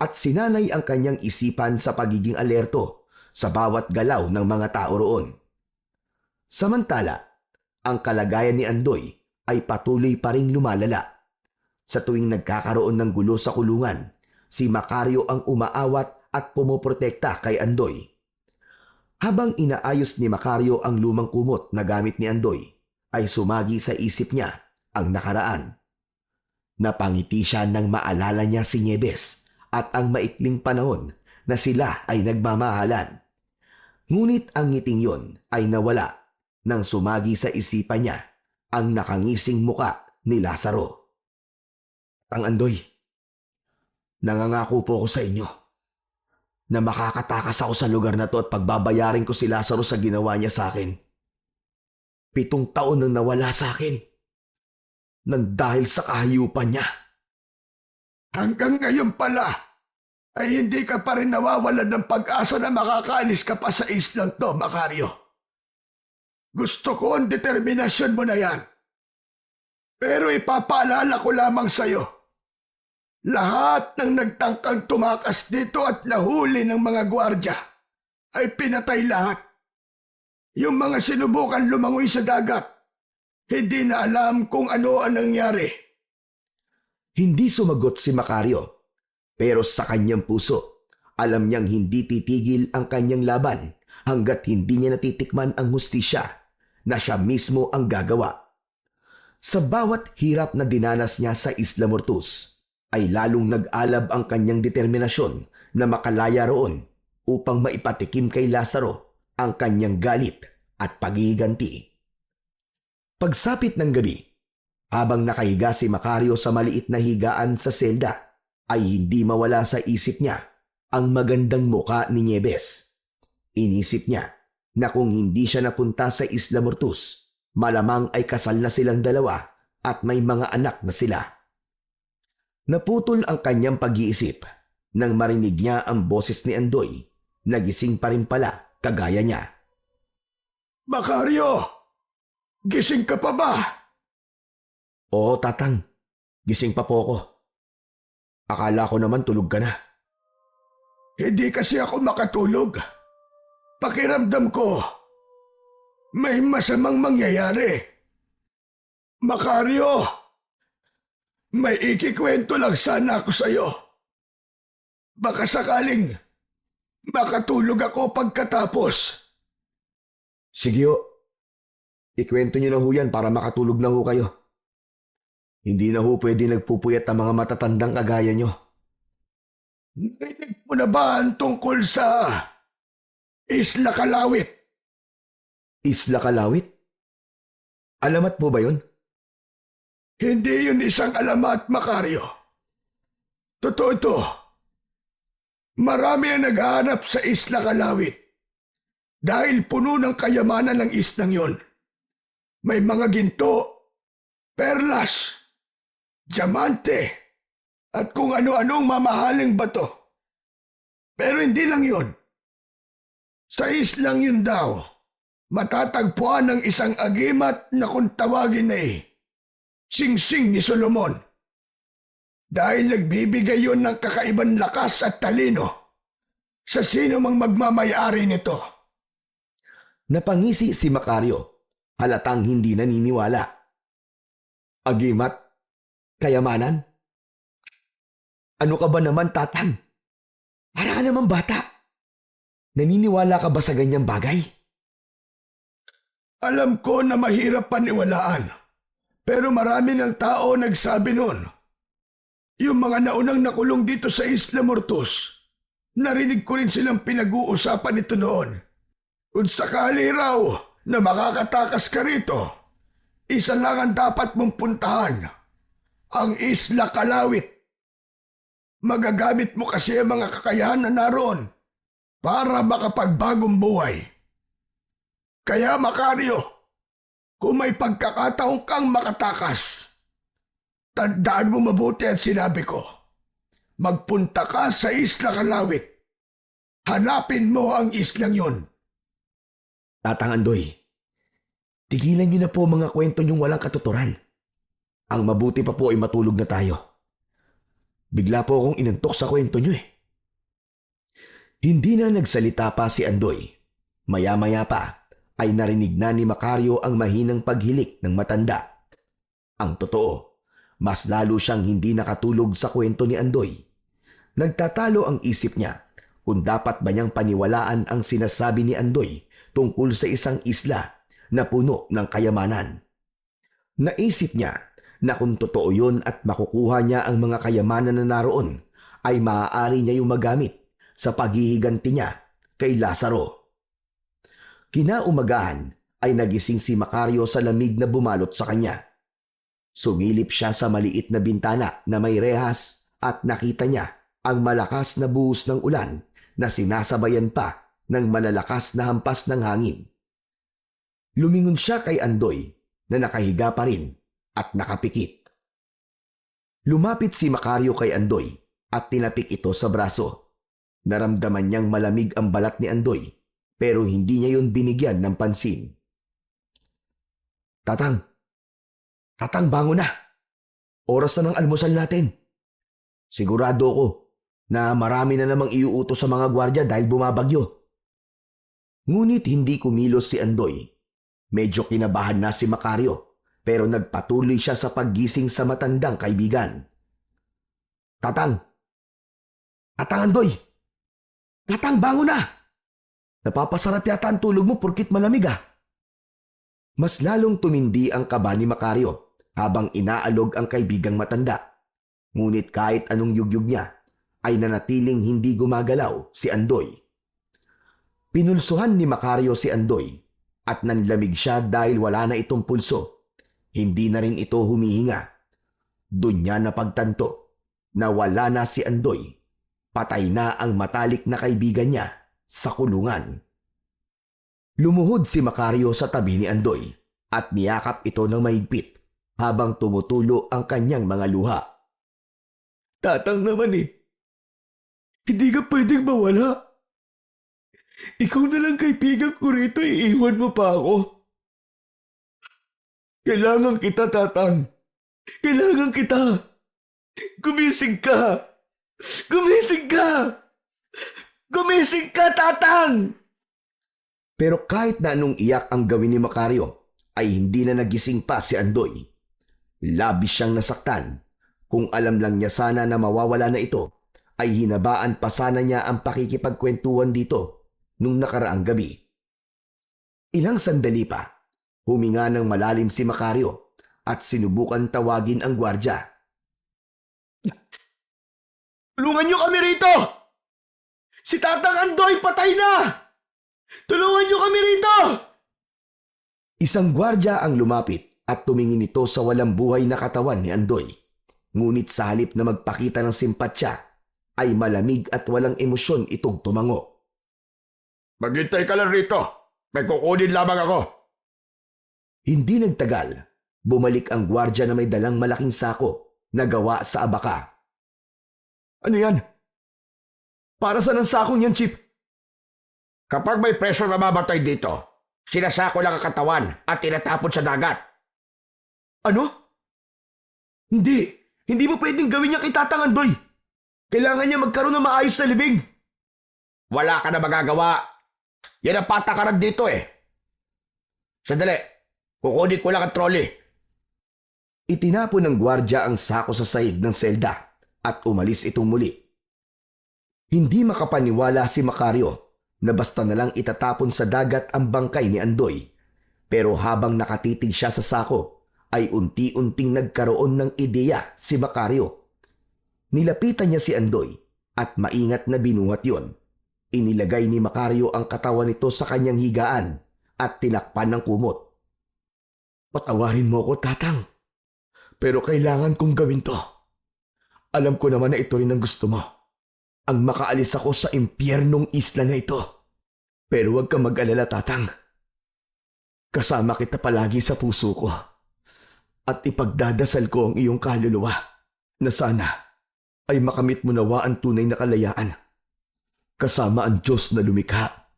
At sinanay ang kanyang isipan sa pagiging alerto sa bawat galaw ng mga tao roon. Samantala, ang kalagayan ni Andoy ay patuloy pa ring lumalala. Sa tuwing nagkakaroon ng gulo sa kulungan, si Macario ang umaawat at pumoprotekta kay Andoy. Habang inaayos ni Macario ang lumang kumot na gamit ni Andoy, ay sumagi sa isip niya ang nakaraan. Napangiti siya nang maalala niya si Nieves at ang maikling panahon na sila ay nagmamahalan. Ngunit ang ngiting yon ay nawala nang sumagi sa isipan niya ang nakangising muka ni Lazaro. Ang Andoy, nangangako po ako sa inyo na makakatakas ako sa lugar na to at pagbabayarin ko si Lazaro sa ginawa niya sa akin. 7 taon nang nawala sa akin nang dahil sa kahayupan niya. Hanggang ngayon pala ay hindi ka pa rin nawawalan ng pag-asa na makakaalis ka pa sa islang to, Macario. Gusto ko ang determinasyon mo na yan. Pero ipapaalala ko lamang sa'yo, lahat ng nagtangkang tumakas dito at nahuli ng mga gwardya ay pinatay lahat. Yung mga sinubukan lumangoy sa dagat, hindi na alam kung ano ang nangyari. Hindi sumagot si Macario, pero sa kanyang puso, alam niyang hindi titigil ang kanyang laban hanggat hindi niya natitikman ang hustisya na siya mismo ang gagawa. Sa bawat hirap na dinanas niya sa Isla Mortus, ay lalong nag-alab ang kanyang determinasyon na makalaya roon upang maipatikim kay Lazaro ang kanyang galit at paghihiganti. Pagsapit ng gabi, habang nakahiga si Macario sa maliit na higaan sa selda, ay hindi mawala sa isip niya ang magandang muka ni Nieves. Inisip niya na kung hindi siya napunta sa Isla Mortus, malamang ay kasal na silang dalawa at may mga anak na sila. Naputol ang kanyang pag-iisip nang marinig niya ang boses ni Andoy. Nagising pa rin pala kagaya niya. Macario! Gising ka pa ba? Oo, Tatang. Gising pa po ako. Akala ko naman tulog ka na. Hindi kasi ako makatulog. Pakiramdam ko, may masamang mangyayari. Macario, may ikikwento lang sana ako sa'yo. Baka sakaling makatulog ako pagkatapos. Sige ho. Ikwento niyo na ho yan para makatulog na ho kayo. Hindi na ho pwede nagpupuyat ang mga matatandang kagaya nyo. Narinig mo na ba ang tungkol sa Isla Kalawit? Isla Kalawit? Alamat po ba yun? Hindi yun isang alamat, Macario. Totoo ito. Marami ang naghahanap sa Isla Kalawit dahil puno ng kayamanan ng islang yon. May mga ginto, perlas, diamante, at kung ano-anong mamahaling bato. Pero hindi lang yun. Sa islang yun daw, matatagpuan ng isang agimat na kung tawagin ay Singsing ni Solomon. Dahil nagbibigay yun ng kakaibang lakas at talino sa sino mang magmamayari nito. Napangisi si Macario, halatang hindi naniniwala. Agimat? Kayamanan? Ano ka ba naman, Tatang? Para ka naman bata. Naniniwala ka ba sa ganyang bagay? Alam ko na mahirap paniwalaan, pero marami ng tao nagsabi noon. Yung mga naunang nakulong dito sa Isla Mortos, narinig ko rin silang pinag-uusapan ito noon. Kung sakali raw na makakatakas ka rito, isa lang ang dapat mong puntahan, ang Isla Kalawit. Magagamit mo kasi ang mga kakayahan na naroon para makapagbagong buhay. Kaya Macario, kung may pagkakataon kang makatakas, tandaan mo mabuti ang sinabi ko. Magpunta ka sa Isla Kalawit. Hanapin mo ang islang yon. Tatang Andoy, tigilan niyo na po mga kwento niyong walang katuturan. Ang mabuti pa po ay matulog na tayo. Bigla po akong inantok sa kwento niyo eh. Hindi na nagsalita pa si Andoy. Maya-maya pa ay narinig na ni Macario ang mahinang paghilik ng matanda. Ang totoo, mas lalo siyang hindi nakatulog sa kwento ni Andoy. Nagtatalo ang isip niya kung dapat ba niyang paniwalaan ang sinasabi ni Andoy tungkol sa isang isla na puno ng kayamanan. Naisip niya na kung totoo yun at makukuha niya ang mga kayamanan na naroon, ay maaari niya yung magamit sa paghihiganti niya kay Lazaro. Kinaumagahan ay nagising si Macario sa lamig na bumalot sa kanya. Sumilip siya sa maliit na bintana na may rehas at nakita niya ang malakas na buhos ng ulan na sinasabayan pa ng malalakas na hampas ng hangin. Lumingon siya kay Andoy na nakahiga pa rin at nakapikit. Lumapit si Macario kay Andoy at tinapik ito sa braso. Naramdaman niyang malamig ang balat ni Andoy pero hindi niya yun binigyan ng pansin. Tatang, bangon na. Oras na ng almusal natin. Sigurado ko na marami na namang iuutos sa mga gwardya dahil bumabagyo. Ngunit hindi kumilos si Andoy. Medyo kinabahan na si Macario pero nagpatuloy siya sa paggising sa matandang kaibigan. Tatang Andoy! Tatang, bangon na! Napapasarap yata ang tulog mo porkit malamig ah. Mas lalong tumindi ang kaba ni Macario habang inaalog ang kaibigang matanda. Ngunit kahit anong yugyug niya, ay nanatiling hindi gumagalaw si Andoy. Pinulsuhan ni Macario si Andoy at nanlamig siya dahil wala na itong pulso. Hindi na rin ito humihinga. Doon niya napagtanto na wala na si Andoy. Patay na ang matalik na kaibigan niya sa kulungan. Lumuhod si Macario sa tabi ni Andoy at niyakap ito ng mahigpit habang tumutulo ang kanyang mga luha. Tatang naman eh. Hindi ka pwedeng mawala. Ikaw na lang kaibigan ko rito, iiwan mo pa ako. Kailangan kita, Tatang. Kailangan kita. Gumising ka. Gumising ka! Gumising ka, Tatang! Pero kahit na anong iyak ang gawin ni Macario, ay hindi na nagising pa si Andoy. Labis siyang nasaktan. Kung alam lang niya sana na mawawala na ito, ay hinabaan pa sana niya ang pakikipagkwentuhan dito nung nakaraang gabi. Ilang sandali pa, huminga ng malalim si Macario at sinubukan tawagin ang gwardya. Tulungan niyo kami rito! Si Tatang Andoy patay na! Tulungan niyo kami rito! Isang gwardya ang lumapit at tumingin ito sa walang buhay na katawan ni Andoy. Ngunit sa halip na magpakita ng simpatsya, ay malamig at walang emosyon itong tumango. Maghintay ka lang rito. May kukunin lamang ako. Hindi nagtagal, bumalik ang gwardya na may dalang malaking sako na gawa sa abaka. Ano yan? Para saan ang sakong yan, Chip? Kapag may preso na mamatay dito, sinasako lang ang katawan at tinatapon sa dagat. Ano? Hindi. Hindi mo pwedeng gawin niya kay Tatang Andoy. Kailangan niya magkaroon ng maayos sa libing. Wala ka na magagawa. Yan ang patakaran dito eh. Sandali, kukunin ko lang ang trolley. Itinapon ng gwardya ang sako sa sahig ng selda at umalis itong muli. Hindi makapaniwala si Macario na basta na lang itatapon sa dagat ang bangkay ni Andoy. Pero habang nakatitig siya sa sako, ay unti-unting nagkaroon ng ideya si Macario. Nilapitan niya si Andoy at maingat na binuhat yon. Inilagay ni Macario ang katawan nito sa kanyang higaan at tinakpan ng kumot. Patawarin mo ko, Tatang. Pero kailangan kong gawin to. Alam ko naman na ito rin ang gusto mo. Ang makaalis ako sa impyernong isla na ito. Pero huwag kang mag-alala, Tatang. Kasama kita palagi sa puso ko. At ipagdadasal ko ang iyong kaluluwa na sana ay makamit mo nawa ang tunay na kalayaan. Kasama ang Diyos na lumikha.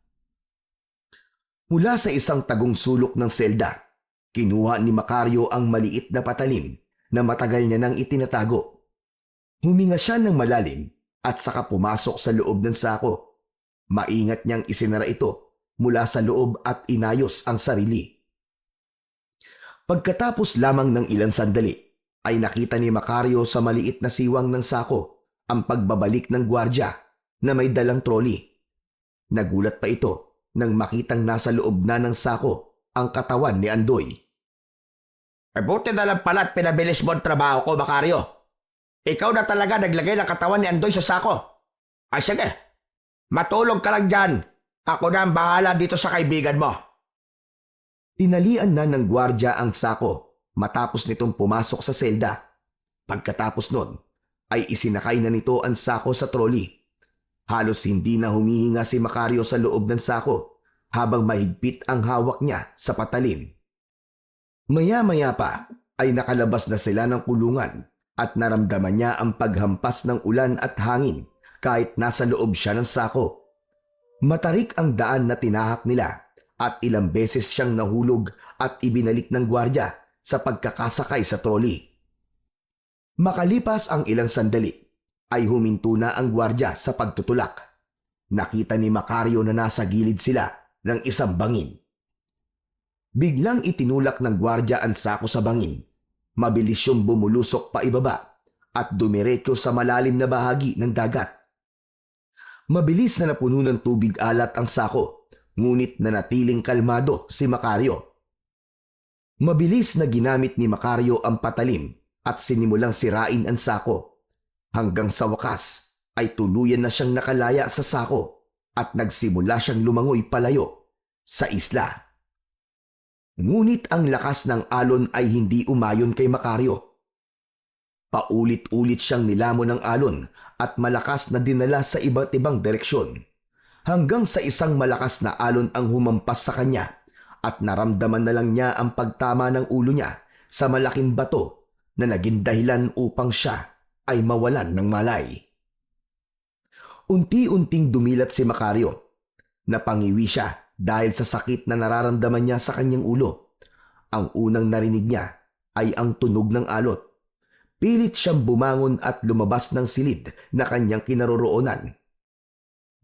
Mula sa isang tagong sulok ng selda, kinuha ni Macario ang maliit na patalim na matagal niya nang itinatago. Huminga siya ng malalim at saka pumasok sa loob ng sako. Maingat niyang isinara ito mula sa loob at inayos ang sarili. Pagkatapos lamang ng ilang sandali, ay nakita ni Macario sa maliit na siwang ng sako ang pagbabalik ng gwardya na may dalang trolley. Nagulat pa ito nang makitang nasa loob na ng sako ang katawan ni Andoy. Buti na lang pala at pinabilis mo ang trabaho ko, Macario. Ikaw na talaga naglagay ng katawan ni Andoy sa sako. Ay sige, matulog ka lang dyan. Ako na ang bahala dito sa kaibigan mo. Tinalian na ng gwardya ang sako matapos nitong pumasok sa selda. Pagkatapos nun, ay isinakay na nito ang sako sa trolley. Halos hindi na humihinga si Macario sa loob ng sako habang mahigpit ang hawak niya sa patalim. Maya-maya pa ay nakalabas na sila ng kulungan at naramdaman niya ang paghampas ng ulan at hangin kahit nasa loob siya ng sako. Matarik ang daan na tinahak nila at ilang beses siyang nahulog at ibinalik ng gwardya sa pagkakasakay sa trolley. Makalipas ang ilang sandali, ay huminto na ang gwardya sa pagtutulak. Nakita ni Macario na nasa gilid sila ng isang bangin. Biglang itinulak ng gwardya ang sako sa bangin. Mabilis siyang bumulusok pa ibaba at dumiretso sa malalim na bahagi ng dagat. Mabilis na napuno ng tubig alat ang sako, ngunit nanatiling kalmado si Macario. Mabilis na ginamit ni Macario ang patalim at sinimulang sirain ang sako. Hanggang sa wakas ay tuluyan na siyang nakalaya sa sako at nagsimula siyang lumangoy palayo sa isla. Ngunit ang lakas ng alon ay hindi umayon kay Macario. Paulit-ulit siyang nilamon ng alon at malakas na dinala sa iba't ibang direksyon. Hanggang sa isang malakas na alon ang humampas sa kanya at naramdaman na lang niya ang pagtama ng ulo niya sa malaking bato na naging dahilan upang siya ay mawalan ng malay. Unti-unting dumilat si Macario. Napangiwi siya dahil sa sakit na nararamdaman niya sa kanyang ulo. Ang unang narinig niya ay ang tunog ng alon. Pilit siyang bumangon at lumabas ng silid na kanyang kinaroroonan.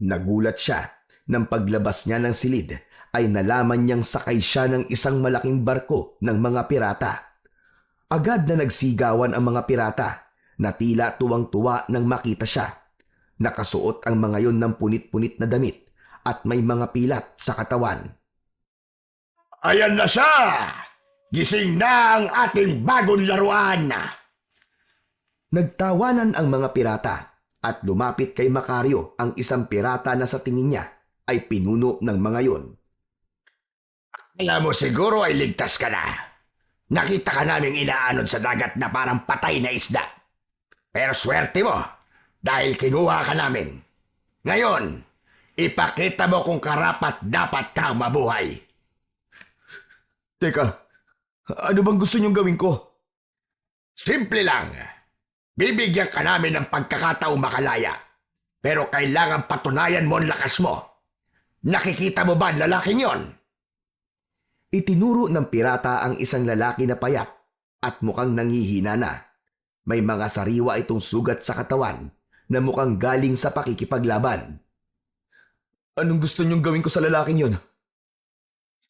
Nagulat siya nang paglabas niya ng silid ay nalaman niyang sakay siya ng isang malaking barko ng mga pirata. Agad na nagsigawan ang mga pirata na tila tuwang-tuwa nang makita siya. Nakasuot ang mga yon ng punit-punit na damit at may mga pilat sa katawan. Ayan na siya! Gising na ang ating bagong laruan! Nagtawanan ang mga pirata at lumapit kay Macario ang isang pirata na sa tingin niya ay pinuno ng mga yon. Alam mo siguro ay ligtas ka na. Nakita ka naming inaanod sa dagat na parang patay na isda. Pero swerte mo dahil kinuha ka namin. Ngayon, ipakita mo kung karapat dapat kang mabuhay. Teka, ano bang gusto niyong gawin ko? Simple lang. Bibigyan ka namin ng pagkakataong makalaya. Pero kailangan patunayan mo ang lakas mo. Nakikita mo ba ang lalaking yon? Itinuro ng pirata ang isang lalaki na payat at mukhang nanghihina na. May mga sariwa itong sugat sa katawan na mukhang galing sa pakikipaglaban. Anong gusto niyong gawin ko sa lalaking yon?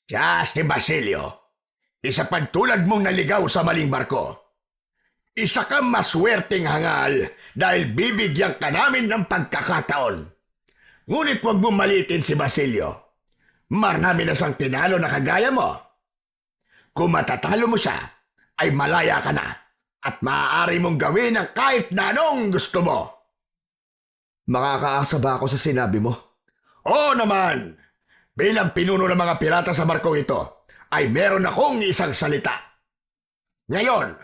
Siya si Basilio. Isa pang tulad mong naligaw sa maling barko. Isa kang maswerteng hangal dahil bibigyan ka namin ng pagkakataon. Ngunit huwag mong maliitin si Basilio. Marami na siyang tinalo na kagaya mo. Kung matatalo mo siya, ay malaya ka na at maaari mong gawin ang kahit na anong gusto mo. Makakaasa ba ako sa sinabi mo? Oo naman! Bilang pinuno ng mga pirata sa barkong ito, ay meron akong isang salita. Ngayon,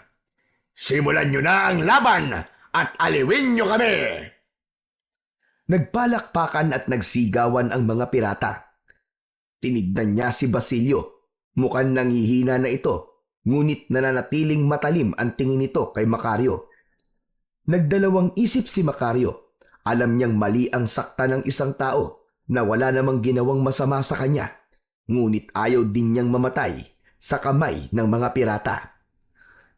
simulan nyo na ang laban at aliwin nyo kami! Nagpalakpakan at nagsigawan ang mga pirata. Tinignan niya si Basilio. Mukhang nanghihina na ito, ngunit nananatiling matalim ang tingin nito kay Macario. Nagdalawang isip si Macario. Alam niyang mali ang sakta ng isang tao na wala namang ginawang masama sa kanya, ngunit ayaw din niyang mamatay sa kamay ng mga pirata.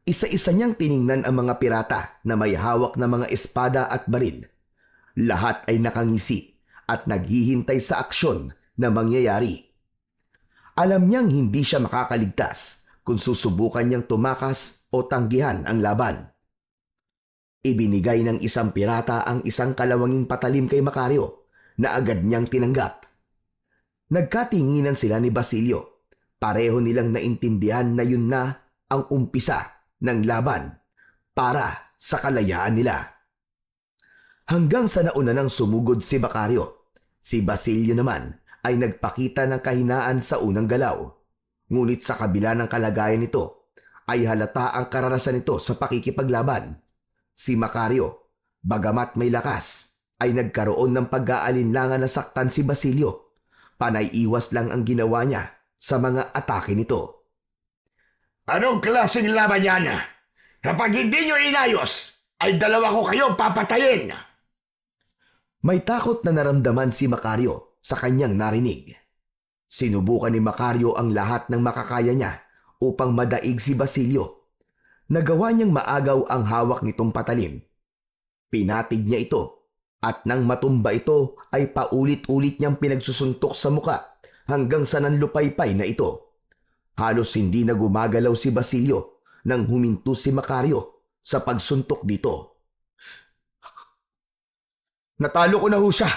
Isa-isa niyang tiningnan ang mga pirata na may hawak na mga espada at baril. Lahat ay nakangisi at naghihintay sa aksyon na mangyayari. Alam niyang hindi siya makakaligtas kung susubukan niyang tumakas o tanggihan ang laban. Ibinigay ng isang pirata ang isang kalawanging patalim kay Macario na agad niyang tinanggap. Nagkatinginan sila ni Basilio. Pareho nilang naintindihan na yun na ang umpisa ng laban para sa kalayaan nila. Hanggang sa nauna nang sumugod si Macario, si Basilio naman ay nagpakita ng kahinaan sa unang galaw. Ngunit sa kabila ng kalagayan nito, ay halata ang karanasan nito sa pakikipaglaban. Si Macario, bagamat may lakas, ay nagkaroon ng pag-aalinlangan na saktan si Basilio. Panay-iwas lang ang ginawa niya sa mga atake nito. Anong klaseng laban yan? Kapag hindi nyo inayos, ay dalawa ko kayong papatayin! May takot na naramdaman si Macario sa kanyang narinig. Sinubukan ni Macario ang lahat ng makakaya niya upang madaig si Basilio. Nagawa niyang maagaw ang hawak nitong patalim. Pinatig niya ito at nang matumba ito ay paulit-ulit niyang pinagsusuntok sa muka hanggang sa nanlupaypay na ito. Halos hindi na gumagalaw si Basilio nang huminto si Macario sa pagsuntok dito. Natalo ko na ho siya.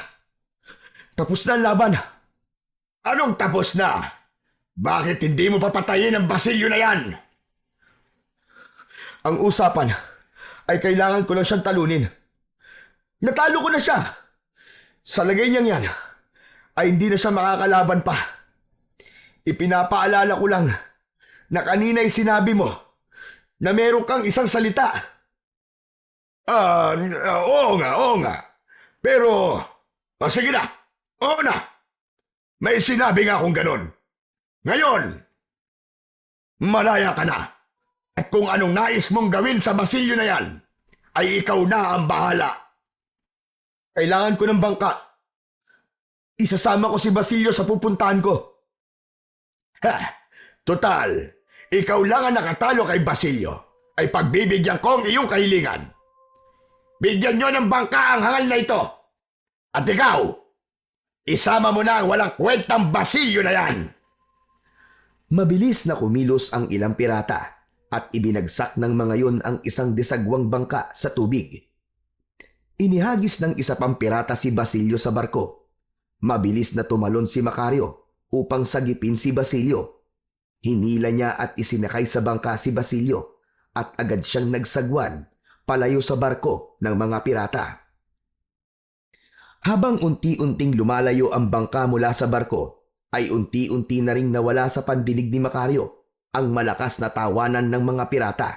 Tapos na ang laban. Anong tapos na? Bakit hindi mo papatayin ang Basilio na yan? Ang usapan ay kailangan ko lang siyang talunin. Natalo ko na siya. Sa lagay niyang yan ay hindi na siya makakalaban pa. Ipinapaalala ko lang na kanina'y sinabi mo na meron kang isang salita. Oo nga. Pero, sige na. Oo na. May sinabi nga akong ganon. Ngayon, malaya ka na. At kung anong nais mong gawin sa Basilio na yan, ay ikaw na ang bahala. Kailangan ko ng bangka. Isasama ko si Basilio sa pupuntahan ko. Total, ikaw lang ang nakatalo kay Basilio. ay pagbibigyan ko ang iyong kahilingan. Bigyan nyo ng bangka ang hangal na ito. At ikaw, isama mo na ang walang kwentang Basilyo na yan. Mabilis na kumilos ang ilang pirata at ibinagsak ng mga yon ang isang disagwang bangka sa tubig. Inihagis ng isa pang pirata si Basilio sa barko. Mabilis na tumalon si Macario upang sagipin si Basilio. Hinila niya at isinakay sa bangka si Basilio at agad siyang nagsagwan palayo sa barko ng mga pirata. Habang unti-unting lumalayo ang bangka mula sa barko, ay unti-unti na ring nawala sa pandinig ni Macario ang malakas na tawanan ng mga pirata.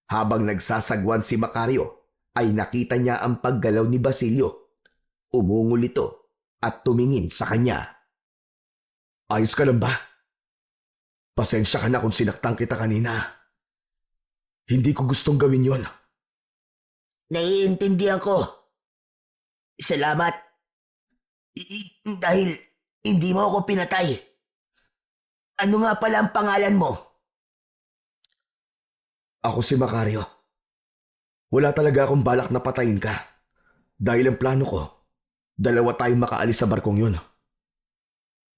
Habang nagsasagwan si Macario, ay nakita niya ang paggalaw ni Basilio. Umungol ito at tumingin sa kanya. Ayos ka lang ba? Pasensya ka na kung sinaktan kita kanina. Hindi ko gustong gawin yon. Naiintindihan ko. Salamat. Dahil hindi mo ako pinatay. Ano nga pala ang pangalan mo? Ako si Macario. Wala talaga akong balak na patayin ka. Dahil ang plano ko, dalawa tayong makaalis sa barkong yun.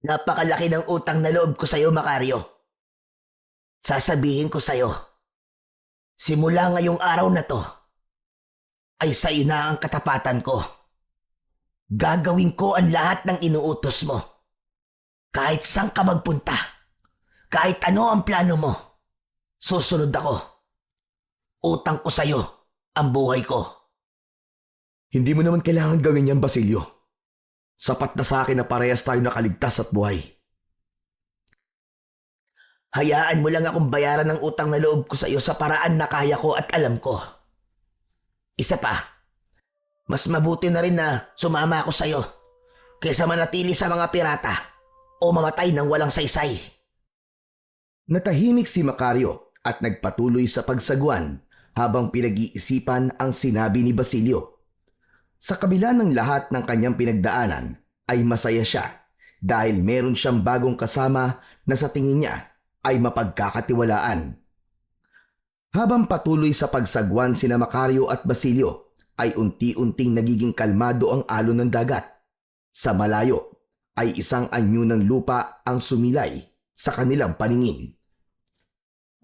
Napakalaki ng utang na loob ko sa'yo, Macario. Sasabihin ko sa'yo, simula ngayong araw na to, ay sa'yo na ang katapatan ko. Gagawin ko ang lahat ng inuutos mo. Kahit saan ka magpunta, kahit ano ang plano mo, susunod ako. Utang ko sa'yo ang buhay ko. Hindi mo naman kailangan gawin yan, Basilio. Sapat na sa akin na parehas tayo nakaligtas at buhay. Hayaan mo lang akong bayaran ng utang na loob ko sa iyo sa paraan na kaya ko at alam ko. Isa pa, mas mabuti na rin na sumama ako sa iyo kaysa manatili sa mga pirata o mamatay ng walang saysay. Natahimik si Macario at nagpatuloy sa pagsagwan habang pinag-iisipan ang sinabi ni Basilio. Sa kabila ng lahat ng kanyang pinagdaanan ay masaya siya dahil meron siyang bagong kasama na sa tingin niya ay mapagkakatiwalaan. Habang patuloy sa pagsagwan sina Macario at Basilio ay unti-unting nagiging kalmado ang alon ng dagat. Sa malayo ay isang anyo ng lupa ang sumilay sa kanilang paningin.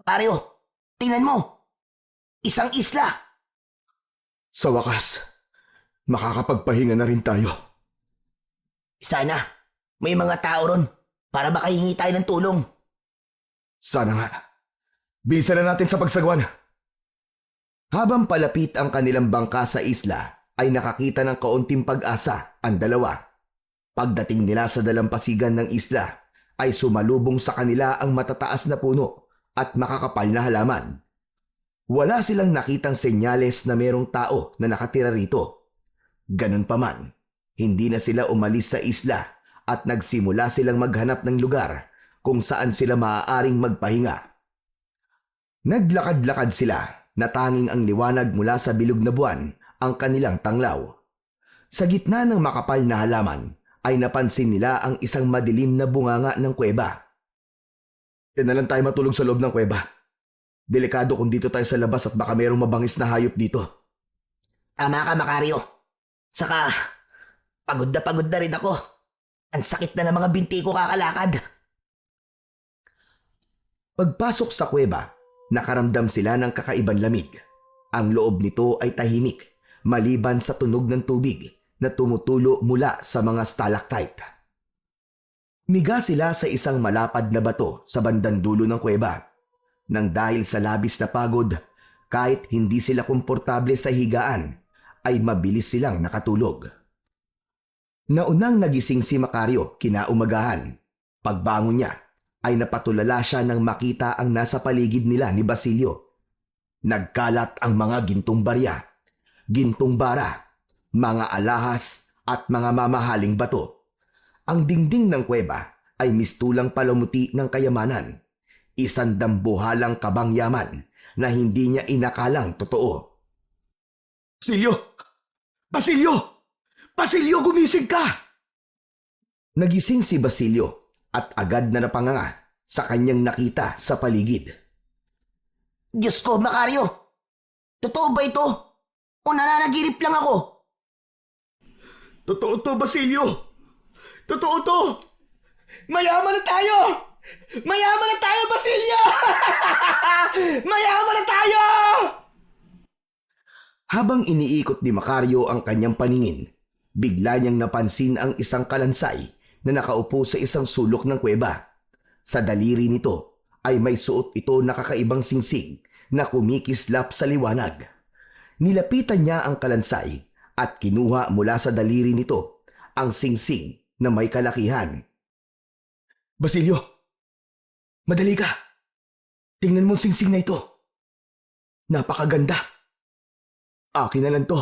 Macario, tingnan mo! Isang isla! Sa wakas, makakapagpahinga na rin tayo. Sana may mga tao ron para makahingi tayo ng tulong. Sana nga. Bilisan na natin sa pagsagwan. Habang palapit ang kanilang bangka sa isla, ay nakakita ng kaunting pag-asa ang dalawa. Pagdating nila sa dalampasigan ng isla, ay sumalubong sa kanila ang matataas na puno at makakapal na halaman. Wala silang nakitang senyales na merong tao na nakatira rito. Ganun pa man, hindi na sila umalis sa isla at nagsimula silang maghanap ng lugar kung saan sila maaaring magpahinga. Naglakad-lakad sila na tanging ang liwanag mula sa bilog na buwan ang kanilang tanglaw. Sa gitna ng makapal na halaman ay napansin nila ang isang madilim na bunganga ng kuweba. Yan na lang tayo matulog sa loob ng kuweba. Delikado kung dito tayo sa labas at baka mayroong mabangis na hayop dito. Tama ka, Macario. Saka, pagod na rin ako. Ang sakit na ng mga binti ko kakalakad. Pagpasok sa kuweba, nakaramdam sila ng kakaibang lamig. Ang loob nito ay tahimik, maliban sa tunog ng tubig na tumutulo mula sa mga stalactite. Miga sila sa isang malapad na bato sa bandang dulo ng kuweba. Nang dahil sa labis na pagod, kahit hindi sila komportable sa higaan, ay mabilis silang nakatulog. Naunang nagising si Macario kinaumagahan. Pagbangon niya, ay napatulala siya nang makita ang nasa paligid nila ni Basilio. Nagkalat ang mga gintong barya, gintong bara, mga alahas at mga mamahaling bato. Ang dingding ng kuweba ay mistulang palamuti ng kayamanan, isang dambuhalang kabangyaman na hindi niya inakalang totoo. Basilio! Basilio! Basilio, gumising ka! Nagising si Basilio at agad na napanganga sa kanyang nakita sa paligid. Diyos ko, Macario! Totoo ba ito? O nananaginip lang ako? Totoo to, Basilio! Totoo to! Mayaman na tayo! Mayaman na tayo, Basilio! Mayaman na tayo! Habang iniikot ni Macario ang kanyang paningin, bigla niyang napansin ang isang kalansay na nakaupo sa isang sulok ng kuweba. Sa daliri nito ay may suot ito na kakaibang singsing na kumikislap sa liwanag. Nilapitan niya ang kalansay at kinuha mula sa daliri nito ang singsing na may kalakihan. Basilio, madali ka. Tingnan mo ang singsing na ito. Napakaganda. Akin na lang to.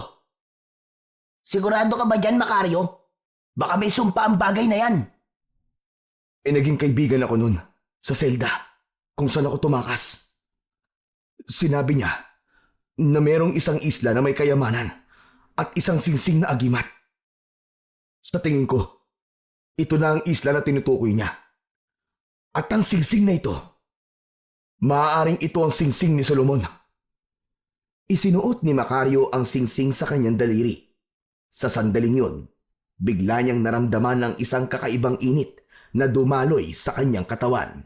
Sigurado ka ba dyan, Macario? Baka may sumpa ang bagay na yan. Naging kaibigan ako nun sa selda kung saan ako tumakas. Sinabi niya na merong isang isla na may kayamanan at isang singsing na agimat. Sa tingin ko, ito na ang isla na tinutukoy niya. At ang singsing na ito, maaaring ito ang singsing ni Solomon. Isinuot ni Macario ang singsing sa kanyang daliri. Sa sandaling yun, bigla niyang naramdaman ng isang kakaibang init na dumaloy sa kanyang katawan.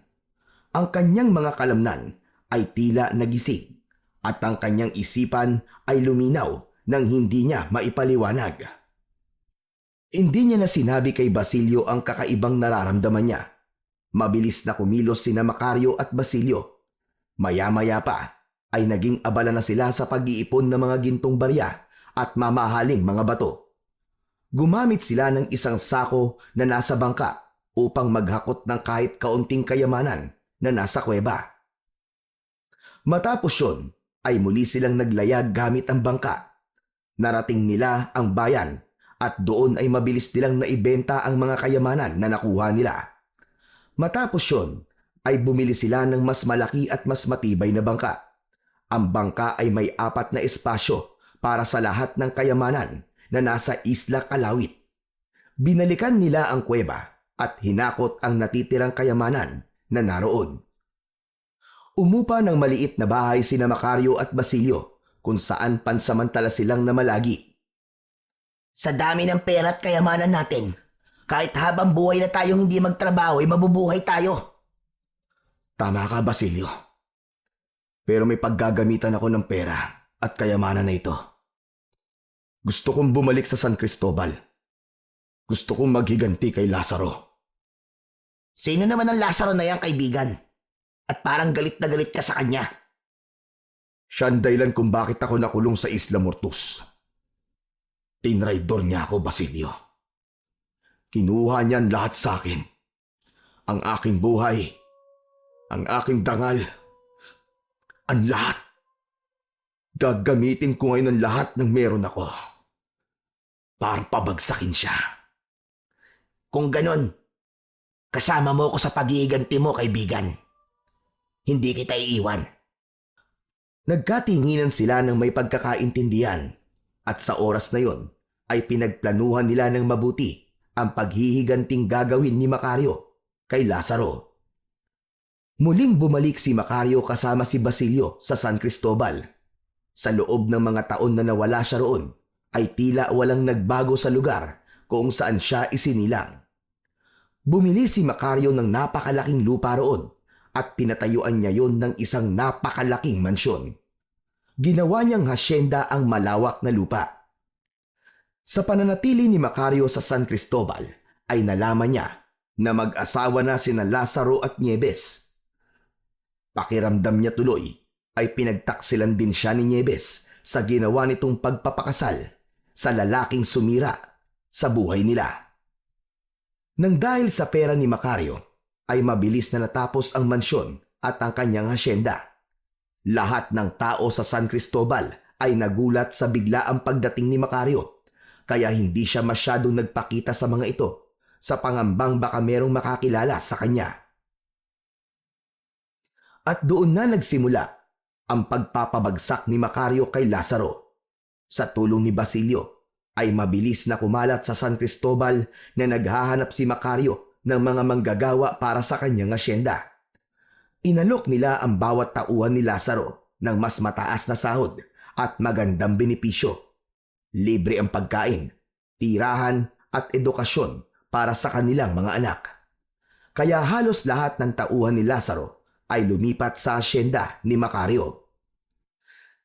Ang kanyang mga kalamnan ay tila nagising at ang kanyang isipan ay luminaw nang hindi niya maipaliwanag. Hindi niya na sinabi kay Basilio ang kakaibang nararamdaman niya. Mabilis na kumilos sina Macario at Basilio. Maya-maya pa ay naging abala na sila sa pag-iipon ng mga gintong barya at mamahaling mga bato. Gumamit sila ng isang sako na nasa bangka upang maghakot ng kahit kaunting kayamanan na nasa kuweba. Matapos yun, ay muli silang naglayag gamit ang bangka. Narating nila ang bayan at doon ay mabilis nilang naibenta ang mga kayamanan na nakuha nila. Matapos yun, ay bumili sila ng mas malaki at mas matibay na bangka. Ang bangka ay may 4 na espasyo para sa lahat ng kayamanan na nasa Isla Kalawit. Binalikan nila ang kuweba at hinakot ang natitirang kayamanan na naroon. Umupa ng maliit na bahay sina Macario at Basilio kung saan pansamantala silang namalagi. Sa dami ng pera at kayamanan natin, kahit habang buhay na tayong hindi magtrabaho ay mabubuhay tayo. Tama ka, Basilio. Pero may paggagamitan ako ng pera at kayamanan na ito. Gusto kong bumalik sa San Cristobal. Gusto kong maghiganti kay Lazaro. Sino naman ang Lazaro na yan, kaibigan? At parang galit na galit ka sa kanya. Siya ang dahilan kung bakit ako nakulong sa Isla Mortus. Tinraidor niya ako, Basilio. Kinuha niyan lahat sa akin. Ang aking buhay, ang aking dangal, ang lahat. Gagamitin ko ngayon ang lahat ng meron ako para pabagsakin siya. Kung ganon, kasama mo ko sa pag-iiganti mo, kaibigan. Hindi kita iiwan. Nagkatinginan sila ng may pagkakaintindihan at sa oras na yon ay pinagplanuhan nila ng mabuti ang paghihiganting gagawin ni Macario kay Lazaro. Muling bumalik si Macario kasama si Basilio sa San Cristobal. Sa loob ng mga taon na nawala siya roon, ay tila walang nagbago sa lugar kung saan siya isinilang. Bumili si Macario ng napakalaking lupa roon at pinatayuan niya yon ng isang napakalaking mansyon. Ginawa niyang hasyenda ang malawak na lupa. Sa pananatili ni Macario sa San Cristobal, ay nalaman niya na mag-asawa na sina Lazaro at Nieves. Pakiramdam niya tuloy ay pinagtaksilan din siya ni Nieves sa ginawa nitong pagpapakasal sa lalaking sumira sa buhay nila. Nang dahil sa pera ni Macario, ay mabilis na natapos ang mansyon at ang kanyang hasyenda. Lahat ng tao sa San Cristobal ay nagulat sa biglaang pagdating ni Macario, kaya hindi siya masyadong nagpakita sa mga ito sa pangambang baka merong makakilala sa kanya. At doon na nagsimula ang pagpapabagsak ni Macario kay Lazaro. Sa tulong ni Basilio, ay mabilis na kumalat sa San Cristobal na naghahanap si Macario ng mga manggagawa para sa kanyang asyenda. Inalok nila ang bawat tauhan ni Lazaro ng mas mataas na sahod at magandang benepisyo. Libre ang pagkain, tirahan at edukasyon para sa kanilang mga anak. Kaya halos lahat ng tauhan ni Lazaro ay lumipat sa asyenda ni Macario.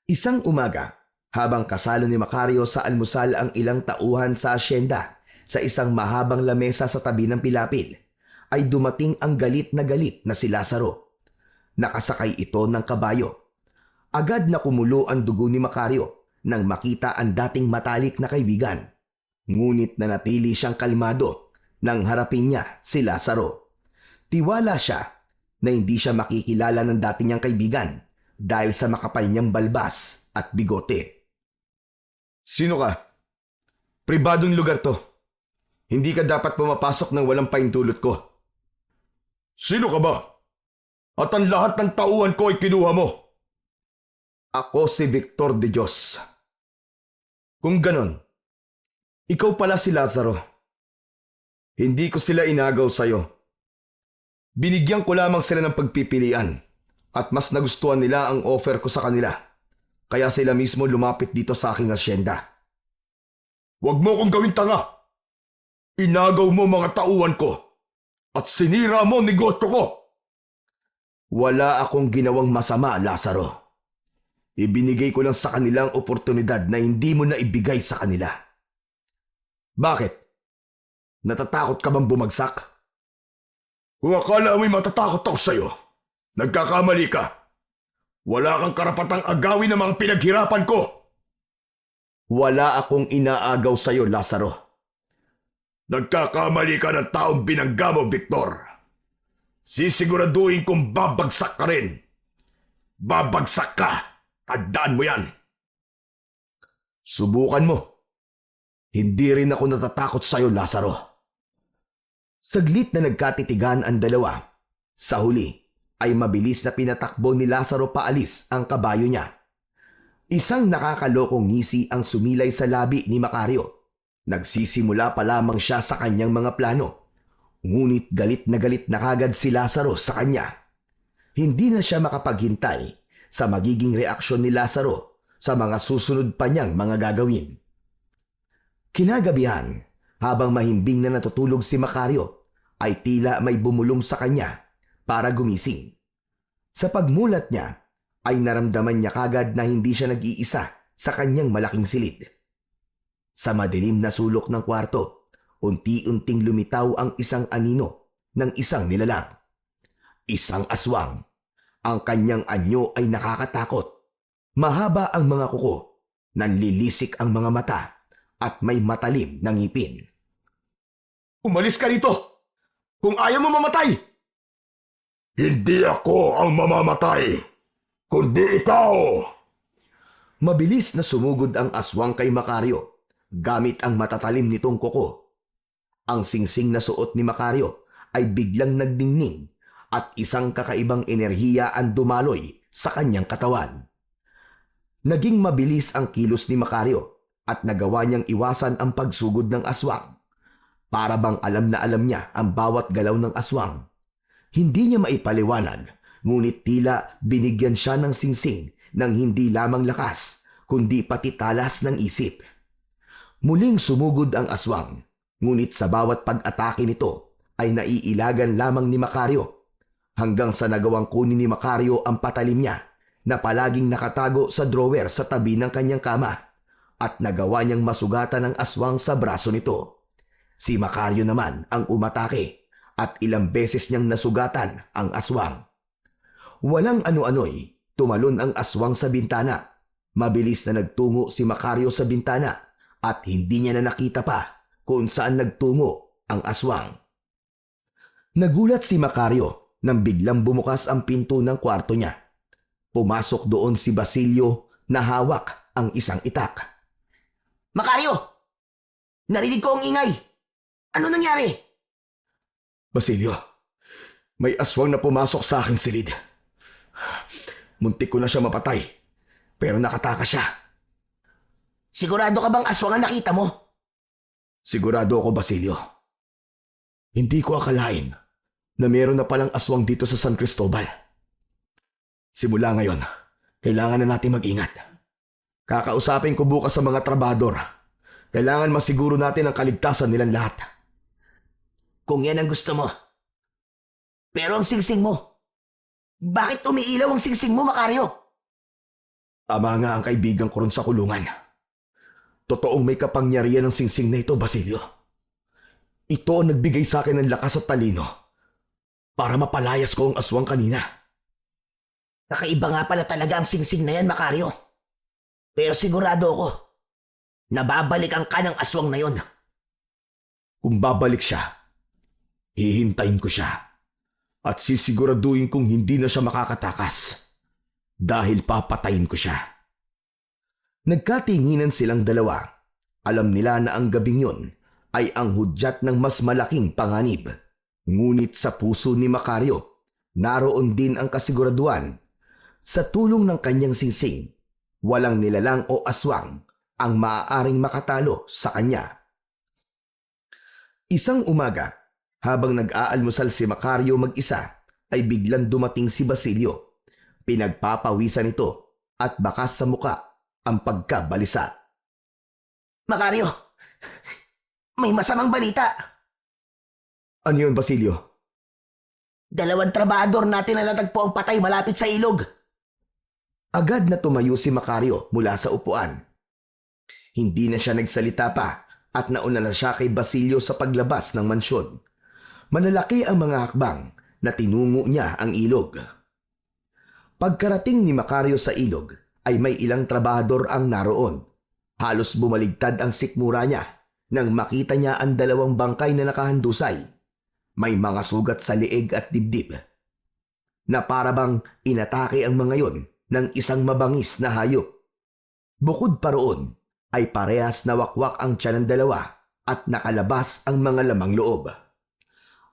Isang umaga, habang kasalo ni Macario sa almusal ang ilang tauhan sa asyenda sa isang mahabang lamesa sa tabi ng pilapil, ay dumating ang galit na si Lazaro. Nakasakay ito ng kabayo. Agad na kumulo ang dugo ni Macario nang makita ang dating matalik na kaibigan. Ngunit nanatili siyang kalmado nang harapin niya si Lazaro. Tiwala siya na hindi siya makikilala ng dati niyang kaibigan dahil sa makapal niyang balbas at bigote. Sino ka? Pribadong lugar to. Hindi ka dapat pumapasok ng walang paintulot ko. Sino ka ba? At ang lahat ng tauhan ko ay kinuha mo. Ako si Victor de Dios. Kung ganon, ikaw pala si Lazaro. Hindi ko sila inagaw sa'yo. Binigyan ko lamang sila ng pagpipilian at mas nagustuhan nila ang offer ko sa kanila. Kaya sila mismo lumapit dito sa aking asyenda. Huwag mo kong gawin tanga. Inagaw mo mga tauhan ko at sinira mo negosyo ko. Wala akong ginawang masama, Lazaro. Ibinigay ko lang sa kanilang oportunidad na hindi mo na ibigay sa kanila. Bakit? Natatakot ka bang bumagsak? Kung akala mo'y matatakot ako sa'yo, nagkakamali ka. Wala kang karapatang agawin ang mga pinaghirapan ko. Wala akong inaagaw sa'yo, Lazaro. Nagkakamali ka ng taong binangga mo, Victor. Sisiguraduhin kong babagsak ka rin. Babagsak ka. Tandaan mo yan. Subukan mo. Hindi rin ako natatakot sa'yo, Lazaro. Saglit na nagkatitigan ang dalawa. Sa huli ay mabilis na pinatakbo ni Lazaro paalis ang kabayo niya. Isang nakakalokong ngisi ang sumilay sa labi ni Macario. Nagsisimula pa lamang siya sa kanyang mga plano. Ngunit galit na kagad si Lazaro sa kanya. Hindi na siya makapaghintay sa magiging reaksyon ni Lazaro sa mga susunod pa niyang mga gagawin. Kinagabihan, habang mahimbing na natutulog si Macario, ay tila may bumulong sa kanya para gumising. Sa pagmulat niya, ay naramdaman niya kagad na hindi siya nag-iisa sa kanyang malaking silid. Sa madilim na sulok ng kwarto, unti-unting lumitaw ang isang anino ng isang nilalang. Isang aswang. Ang kanyang anyo ay nakakatakot. Mahaba ang mga kuko, nanlilisik ang mga mata, at may matalim na ngipin. Umalis ka rito! Kung ayaw mo mamatay! Hindi ako ang mamamatay, kundi ikaw! Mabilis na sumugod ang aswang kay Macario, gamit ang matatalim nitong kuko. Ang singsing na suot ni Macario ay biglang nagdingning at isang kakaibang enerhiya ang dumaloy sa kanyang katawan. Naging mabilis ang kilos ni Macario at nagawa niyang iwasan ang pagsugod ng aswang. Para bang alam na alam niya ang bawat galaw ng aswang. Hindi niya maipaliwanag, ngunit tila binigyan siya ng singsing ng hindi lamang lakas, kundi pati talas ng isip. Muling sumugod ang aswang, ngunit sa bawat pag-atake nito ay naiilagan lamang ni Macario, hanggang sa nagawang kunin ni Macario ang patalim niya na palaging nakatago sa drawer sa tabi ng kanyang kama, at nagawa niyang masugatan ang aswang sa braso nito. Si Macario naman ang umatake at ilang beses niyang nasugatan ang aswang. Walang ano-ano'y tumalon ang aswang sa bintana. Mabilis na nagtungo si Macario sa bintana at hindi niya na nakita pa kung saan nagtungo ang aswang. Nagulat si Macario nang biglang bumukas ang pinto ng kwarto niya. Pumasok doon si Basilio na hawak ang isang itak. Macario! Narinig ko ang ingay! Ano nangyari? Basilio, may aswang na pumasok sa aking silid. Muntik ko na siya mapatay, pero nakataka siya. Sigurado ka bang aswang ang nakita mo? Sigurado ako, Basilio. Hindi ko akalain na meron na palang aswang dito sa San Cristobal. Simula ngayon, Kailangan na natin mag-ingat. Kakausapin ko bukas sa mga trabador. Kailangan masiguro natin ang kaligtasan nilang lahat. Kung yan ang gusto mo. Pero ang singsing mo. Bakit umiilaw ang singsing mo, Macario? Tama nga ang kaibigan ko ron sa kulungan. Totoong may kapangyarihan ng singsing na ito, Basilio. Ito ang nagbigay sa akin ng lakas at talino para mapalayas ko ang aswang kanina. Kakaiba nga pala talaga ang singsing na yan, Macario. Pero sigurado ako, nababalikan ka ng aswang na yon. Kung babalik siya, hihintayin ko siya at sisiguraduhin kong hindi na siya makakatakas dahil papatayin ko siya. Nagkatinginan silang dalawa. Alam nila na ang gabing yon ay ang hudyat ng mas malaking panganib. Ngunit sa puso ni Macario, naroon din ang kasiguraduhan. Sa tulong ng kanyang singsing, walang nilalang o aswang ang maaaring makatalo sa kanya. Isang umaga, habang nag-aalmusal si Macario mag-isa, ay biglang dumating si Basilio. Pinagpapawisan ito at bakas sa muka ang pagkabalisa. Macario, may masamang balita. Ano yun, Basilio? Dalawang trabador natin na natagpo ang patay malapit sa ilog. Agad na tumayo si Macario mula sa upuan. Hindi na siya nagsalita pa at nauna na siya kay Basilio sa paglabas ng mansyon. Malalaki ang mga hakbang na tinungo niya ang ilog. Pagkarating ni Macario sa ilog ay may ilang trabahador ang naroon. Halos bumaligtad ang sikmura niya nang makita niya ang dalawang bangkay na nakahandusay. May mga sugat sa leeg at dibdib. Na para bang inatake ang mga yon ng isang mabangis na hayop. Bukod pa roon ay parehas na wakwak ang tiyan ng dalawa at nakalabas ang mga lamang loob.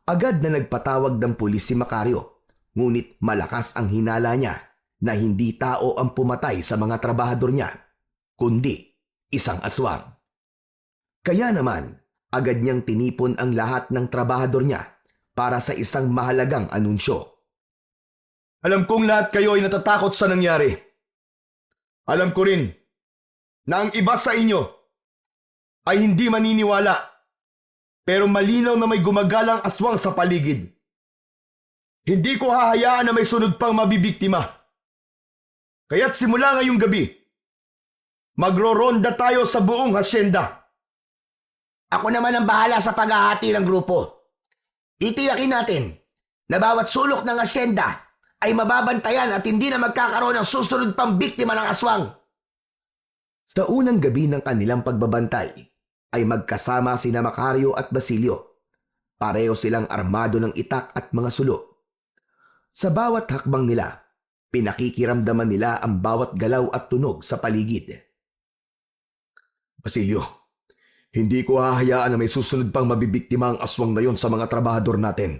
Agad na nagpatawag ng pulis si Macario, ngunit malakas ang hinala niya na hindi tao ang pumatay sa mga trabahador niya, kundi isang aswang. Kaya naman, agad niyang tinipon ang lahat ng trabahador niya para sa isang mahalagang anunsyo. Alam kong lahat kayo ay natatakot sa nangyari. Alam ko rin na ang iba sa inyo ay hindi maniniwala, pero malinaw na may gumagalang aswang sa paligid. Hindi ko hahayaan na may sunod pang mabibiktima. Kaya't simula ngayong gabi, magro-ronda tayo sa buong hasyenda. Ako naman ang bahala sa paghahati ng grupo. Itiyakin natin na bawat sulok ng asyenda ay mababantayan at hindi na magkakaroon ng susunod pang biktima ng aswang. Sa unang gabi ng kanilang pagbabantay, ay magkasama sina Macario at Basilio. Pareho silang armado ng itak at mga sulo. Sa bawat hakbang nila, pinakikiramdaman nila ang bawat galaw at tunog sa paligid. Basilio, hindi ko hahayaan na may susunod pang mabibiktima ang aswang na yon sa mga trabahador natin.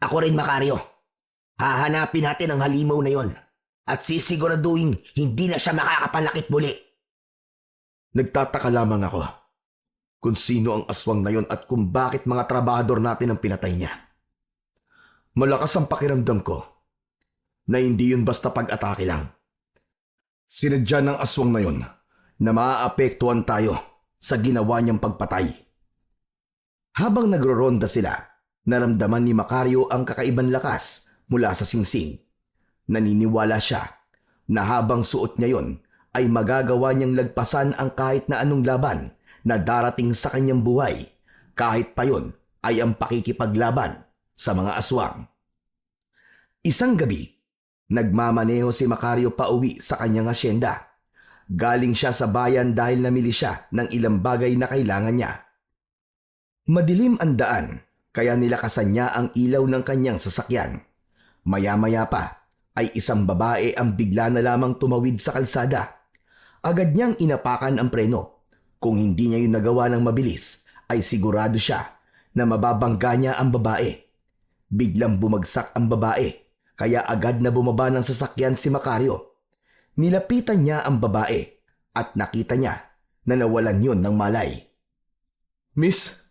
Ako rin, Macario. Hahanapin natin ang halimaw na yon at sisiguraduhin hindi na siya makakapanakit muli. Nagtataka lamang ako kung sino ang aswang na yon at kung bakit mga trabahador natin ang pinatay niya. Malakas ang pakiramdam ko na hindi yun basta pag-atake lang. Sinadya ng aswang na yon na maaapektuhan tayo sa ginawa niyang pagpatay. Habang nagro-ronda sila, naramdaman ni Macario ang kakaibang lakas mula sa singsing. Naniniwala siya na habang suot niya yon ay magagawa niyang lagpasan ang kahit na anong laban na darating sa kanyang buhay, kahit pa yon ay ang pakikipaglaban sa mga aswang. Isang gabi, nagmamaneho si Macario pauwi sa kanyang asyenda. Galing siya sa bayan dahil namili siya ng ilang bagay na kailangan niya. Madilim ang daan, kaya nilakasan niya ang ilaw ng kanyang sasakyan. Maya-maya pa ay isang babae ang bigla na lamang tumawid sa kalsada. Agad niyang inapakan ang preno. Kung hindi niya yun nagawa ng mabilis, ay sigurado siya na mababangga niya ang babae. Biglang bumagsak ang babae, kaya agad na bumaba ng sasakyan si Macario. Nilapitan niya ang babae at nakita niya na nawalan yun ng malay. Miss,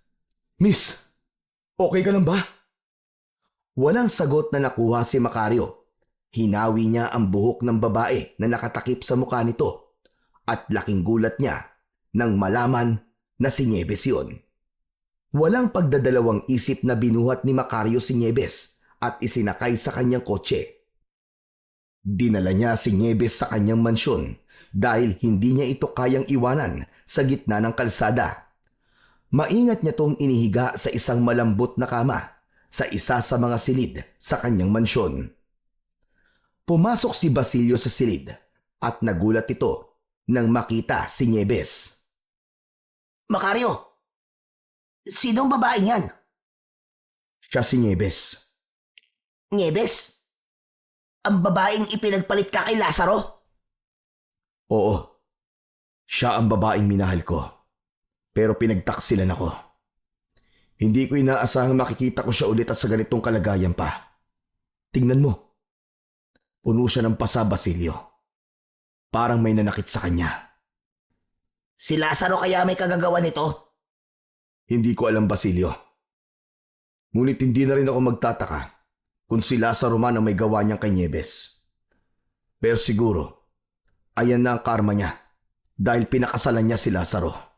okay ka lang ba? Walang sagot na nakuha si Macario. Hinawi niya ang buhok ng babae na nakatakip sa mukha nito at laking gulat niya nang malaman na si Nieves yun. Walang pagdadalawang isip na binuhat ni Macario si Nieves at isinakay sa kanyang kotse. Dinala niya si Nieves sa kanyang mansyon dahil hindi niya ito kayang iwanan sa gitna ng kalsada. Maingat niya tong inihiga sa isang malambot na kama sa isa sa mga silid sa kanyang mansyon. Pumasok si Basilio sa silid at nagulat ito nang makita si Nieves. Macario, sinong babae niyan? Siya si Nieves. Nieves? Ang babaeng ipinagpalit ka kay Lazaro? Oo, siya ang babaeng minahal ko. Pero pinagtaksilan ako. Hindi ko inaasahang makikita ko siya ulit at sa ganitong kalagayan pa. Tingnan mo. Puno siya ng pasa, Basilio. Parang may nanakit sa kanya. Si Lazaro kaya may kagagawa nito? Hindi ko alam, Basilio. Ngunit hindi na rin ako magtataka kung si Lazaro man ang may gawa niyang kay Nieves. Pero siguro, ayan na ang karma niya dahil pinakasalan niya si Lazaro.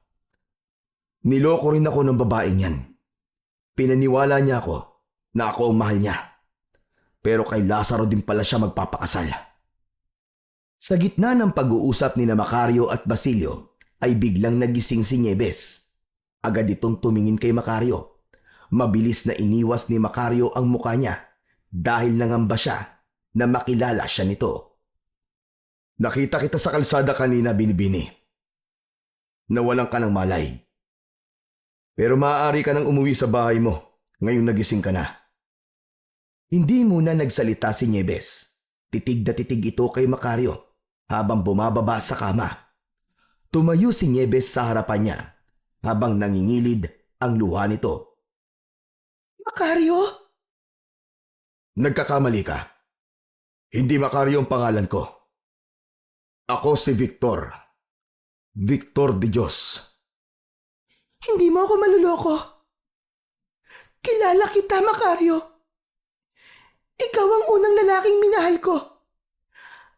Niloko rin ako ng babaeng yan. Pinaniwala niya ako na ako ang mahal niya. Pero kay Lazaro din pala siya magpapakasal. Sa gitna ng pag-uusap ni Macario at Basilio ay biglang nagising si Nieves. Agad itong tumingin kay Macario. Mabilis na iniwas ni Macario ang mukha niya dahil nangamba siya na makilala siya nito. Nakita kita sa kalsada kanina, Binibini. Nawalan ka ng malay. Pero maaari ka nang umuwi sa bahay mo ngayong nagising ka na. Hindi muna nagsalita si Nieves. Titig na titig ito kay Macario habang bumababa sa kama. Tumayo si Nieves sa harapan niya habang nangingilid ang luha nito. Macario? Nagkakamali ka. Hindi Macario ang pangalan ko. Ako si Victor. Victor de Dios. Hindi mo ako maluloko. Kilala kita, Macario. Ikaw ang unang lalaking minahal ko.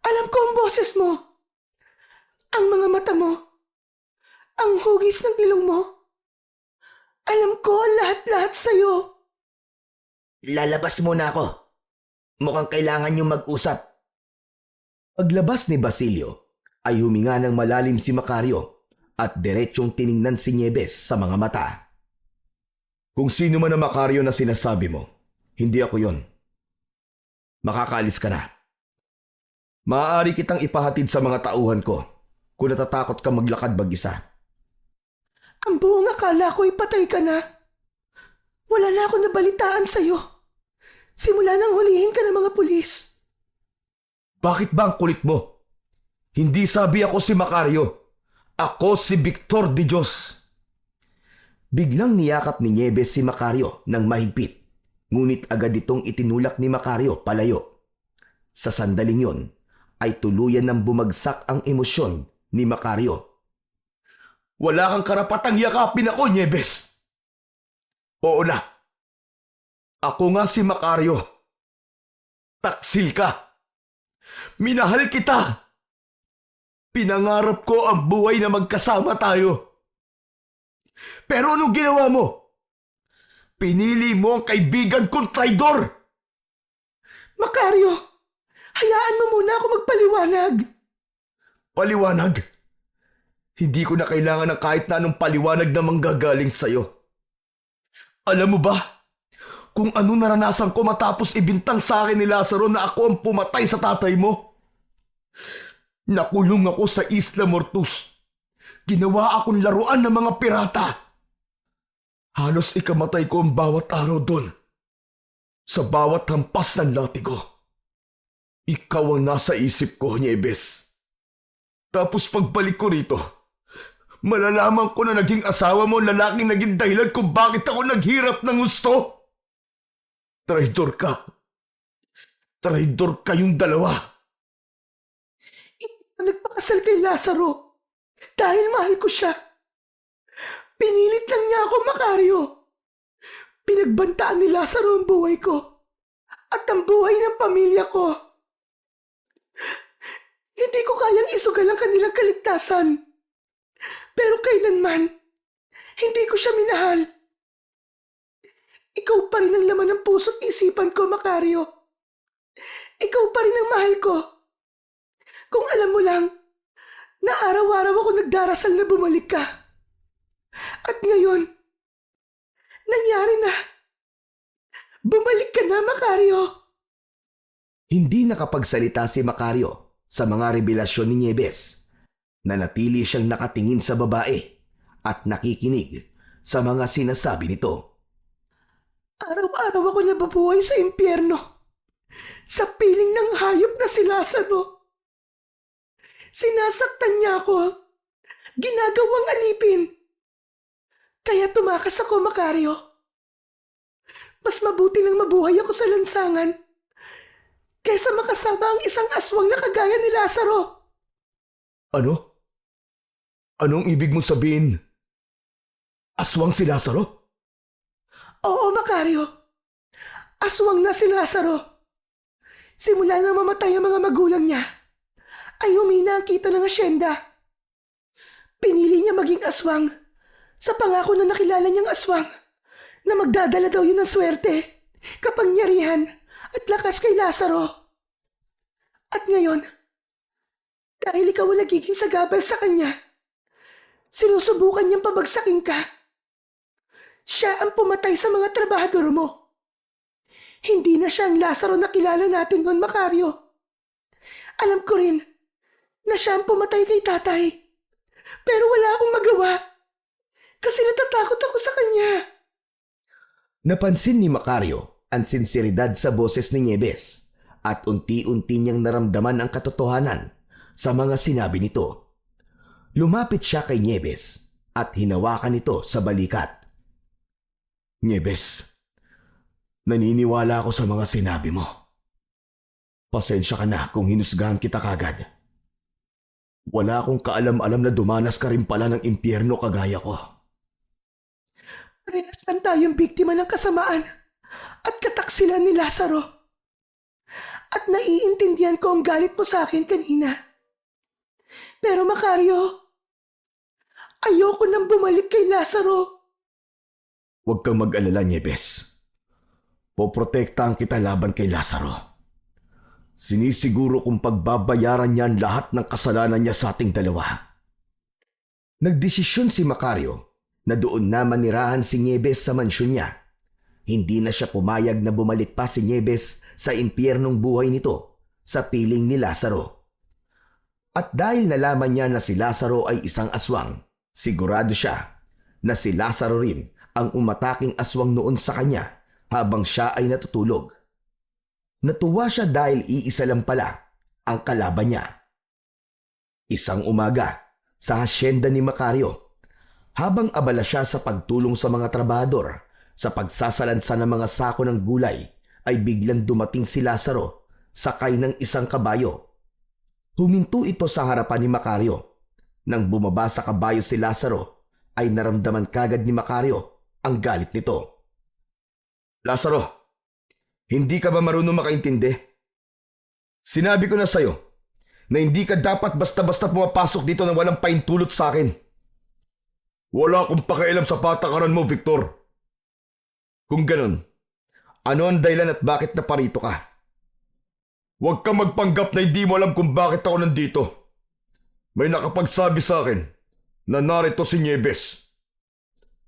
Alam ko ang boses mo. Ang mga mata mo. Ang hugis ng ilong mo. Alam ko ang lahat-lahat sa'yo. Lalabas muna ako. Mukhang kailangan niyong mag-usap. Paglabas ni Basilio ay huminga ng malalim si Macario at diretsyong tiningnan si Nieves sa mga mata. Kung sino man ang Macario na sinasabi mo, hindi ako yon. Makakaalis ka na. Maaari kitang ipahatid sa mga tauhan ko kung natatakot ka maglakad mag-isa. Ang buong akala ko ipatay ka na. Wala na ako nabalitaan sa'yo. Simula nang hulihin ka ng mga pulis. Bakit ba ang kulit mo? Hindi sabi ako si Macario. Ako si Victor de Dios. Biglang niyakap ni Nieves si Macario ng mahigpit, ngunit agad itong itinulak ni Macario palayo. Sa sandaling yon ay tuluyan ng bumagsak ang emosyon ni Macario. Wala kang karapatang yakapin ako, Nieves. Oo na. Ako nga si Macario. Taksil ka. Minahal kita. Pinangarap ko ang buhay na magkasama tayo. Pero anong ginawa mo? Pinili mo ang kaibigan kong traidor. Macario, hayaan mo muna ako magpaliwanag. Paliwanag? Hindi ko na kailangan ng kahit na anong paliwanag na manggagaling sa'yo. Alam mo ba kung ano naranasan ko matapos ibintang sa akin ni Lazaro na ako ang pumatay sa tatay mo? Nakulong ako sa Isla Mortus. Ginawa akong laruan ng mga pirata. Halos ikamatay ko ang bawat araw doon. Sa bawat hampas ng latigo. Ikaw ang nasa isip ko, Nieves. Tapos pagbalik ko rito, malalaman ko na naging asawa mo ang lalaking naging dahilan kung bakit ako naghirap ng gusto. Traidor ka. Traidor kayong dalawa. Nagpakasal kay Lazaro dahil mahal ko siya. Pinilit lang niya ako, Macario. Pinagbantaan ni Lazaro ang buhay ko at ang buhay ng pamilya ko. Hindi ko kayang isugal ang kanilang kaligtasan. Pero kailanman, hindi ko siya minahal. Ikaw pa rin ang laman ng puso't isipan ko, Macario. Ikaw pa rin ang mahal ko. Kung alam mo lang, na araw-araw ako nagdarasal na bumalik ka. At ngayon, nangyari na. Bumalik ka na, Macario. Hindi nakapagsalita si Macario sa mga revelasyon ni Nieves. Nanatili siyang nakatingin sa babae at nakikinig sa mga sinasabi nito. Araw-araw ako nabubuhay sa impyerno. Sa piling ng hayop na si Lazaro. Sinasaktan niya ako. Ginagawang alipin. Kaya tumakas ako, Macario. Mas mabuti lang mabuhay ako sa lansangan kaysa makasama ang isang aswang na kagaya ni Lazaro. Ano? Anong ibig mong sabihin? Aswang si Lazaro? Oo, Macario. Aswang na si Lazaro. Simula na mamatay ang mga magulang niya, ay humina ang kita ng asyenda. Pinili niya maging aswang sa pangako na nakilala niyang aswang na magdadala daw yun ng swerte, kapangyarihan at lakas kay Lazaro. At ngayon, dahil ikaw ang nagiging sagabal sa kanya, sinusubukan niyang pabagsakin ka. Siya ang pumatay sa mga trabahador mo. Hindi na siya ang Lazaro na kilala natin noon, Macario. Alam ko rin na siya ang pumatay kay tatay. Pero wala akong magawa kasi natatakot ako sa kanya. Napansin ni Macario ang sinseridad sa boses ni Nieves at unti-unti niyang naramdaman ang katotohanan sa mga sinabi nito. Lumapit siya kay Nieves at hinawakan ito sa balikat. Nieves, naniniwala ako sa mga sinabi mo. Pasensya ka na kung hinusgahan kita kagad. Wala akong kaalam-alam na dumanas ka rin pala ng impyerno kagaya ko. Parehas lang tayong biktima ng kasamaan at kataksilan ni Lazaro. At naiintindihan ko ang galit mo sa akin kanina. Pero Macario, ayoko nang bumalik kay Lazaro. Huwag kang mag-alala, Nieves. Poprotektahan kita laban kay Lazaro. Sinisiguro kong pagbabayaran niya ang lahat ng kasalanan niya sa ating dalawa. Nagdesisyon si Macario na doon na manirahan si Nieves sa mansyon niya. Hindi na siya pumayag na bumalik pa si Nieves sa impyernong buhay nito sa piling ni Lazaro. At dahil nalaman niya na si Lazaro ay isang aswang, sigurado siya na si Lazaro rin ang umataking aswang noon sa kanya habang siya ay natutulog. Natuwa siya dahil iisa lang pala ang kalaban niya. Isang umaga sa hasyenda ni Macario, habang abala siya sa pagtulong sa mga trabahador sa pagsasalansa ng mga sako ng gulay, ay biglang dumating si Lazaro sakay ng isang kabayo. Huminto ito sa harapan ni Macario. Nang bumaba sa kabayo si Lazaro, ay naramdaman kagad ni Macario ang galit nito. Lazaro, hindi ka ba marunong makaintindi? Sinabi ko na sa'yo na hindi ka dapat basta-basta pumapasok dito na walang paintulot sa akin. Wala akong pakialam sa patakaran mo, Victor. Kung ganun, ano ang dahilan at bakit naparito ka? Huwag kang magpanggap na hindi mo alam kung bakit ako nandito. May nakapagsabi sa akin na narito si Nieves.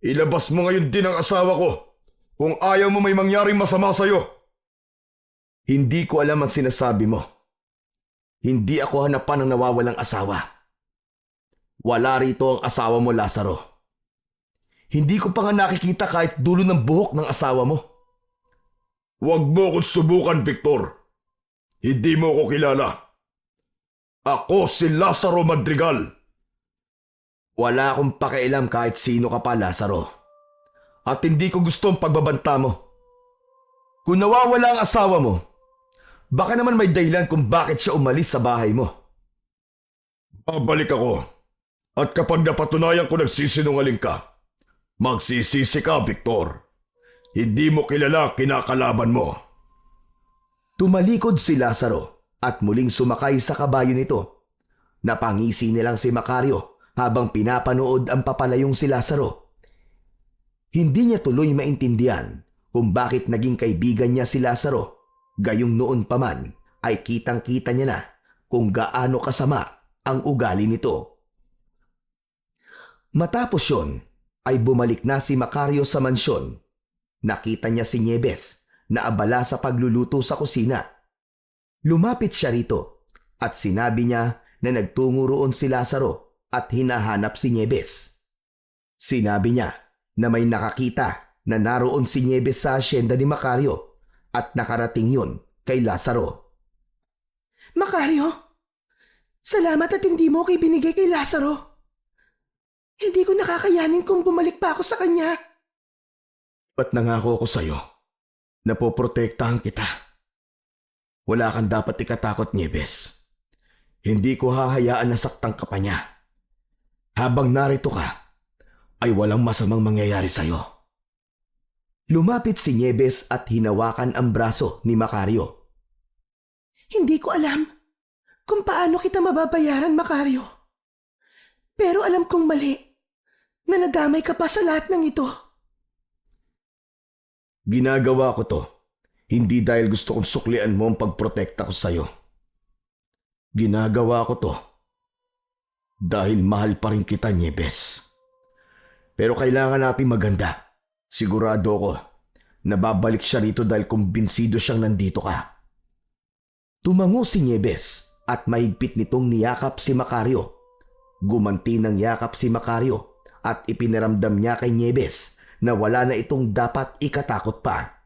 Ilabas mo ngayon din ang asawa ko kung ayaw mo may mangyaring masama sa'yo. Hindi ko alam ang sinasabi mo. Hindi ako hanapan ng nawawalang asawa. Wala rito ang asawa mo, Lazaro. Hindi ko pa nga nakikita kahit dulo ng buhok ng asawa mo. Huwag mo akong subukan, Victor. Hindi mo ako kilala. Ako si Lazaro Madrigal. Wala akong pakialam kahit sino ka pa, Lazaro. At hindi ko gusto ang pagbabanta mo. Kung nawawala ang asawa mo, baka naman may dahilan kung bakit siya umalis sa bahay mo. Babalik ako. At kapag napatunayan ko nagsisinungaling ka, magsisisi ka, Victor. Hindi mo kilala kinakalaban mo. Tumalikod si Lazaro at muling sumakay sa kabayo nito Napangisi nilang si Macario habang pinapanood ang papalayong si Lazaro. Hindi niya tuloy maintindihan kung bakit naging kaibigan niya si Lazaro. Gayong noon pa man ay kitang-kita niya na kung gaano kasama ang ugali nito. Matapos yon ay bumalik na si Macario sa mansyon. Nakita niya si Nieves na abala sa pagluluto sa kusina. Lumapit siya rito at sinabi niya na nagtungo roon si Lazaro at hinahanap si Nieves. Sinabi niya na may nakakita na naroon si Nieves sa asyenda ni Macario at nakarating yun kay Lazaro. Macario, salamat at hindi mo ko ibinigay kay Lazaro. Hindi ko nakakayanin kung bumalik pa ako sa kanya. At nangako ko sa'yo na poprotektahan kita. Wala kang dapat ikatakot, Nieves. Hindi ko hahayaan na saktan ka pa niya. Habang narito ka, ay walang masamang mangyayari sa'yo. Lumapit si Nieves at hinawakan ang braso ni Macario. Hindi ko alam kung paano kita mababayaran, Macario. Pero alam kong mali na nadamay ka pa sa lahat ng ito. Ginagawa ko to, hindi dahil gusto kong suklian mo ang pagprotekta ko sa'yo. Ginagawa ko to dahil mahal pa rin kita, Nieves. Pero kailangan natin maganda. Sigurado ko na babalik siya rito dahil kumbinsido siyang nandito ka. Tumango si Nieves at mahigpit nitong niyakap si Macario. Gumanti ng yakap si Macario at ipinaramdam niya kay Nieves na wala na itong dapat ikatakot pa.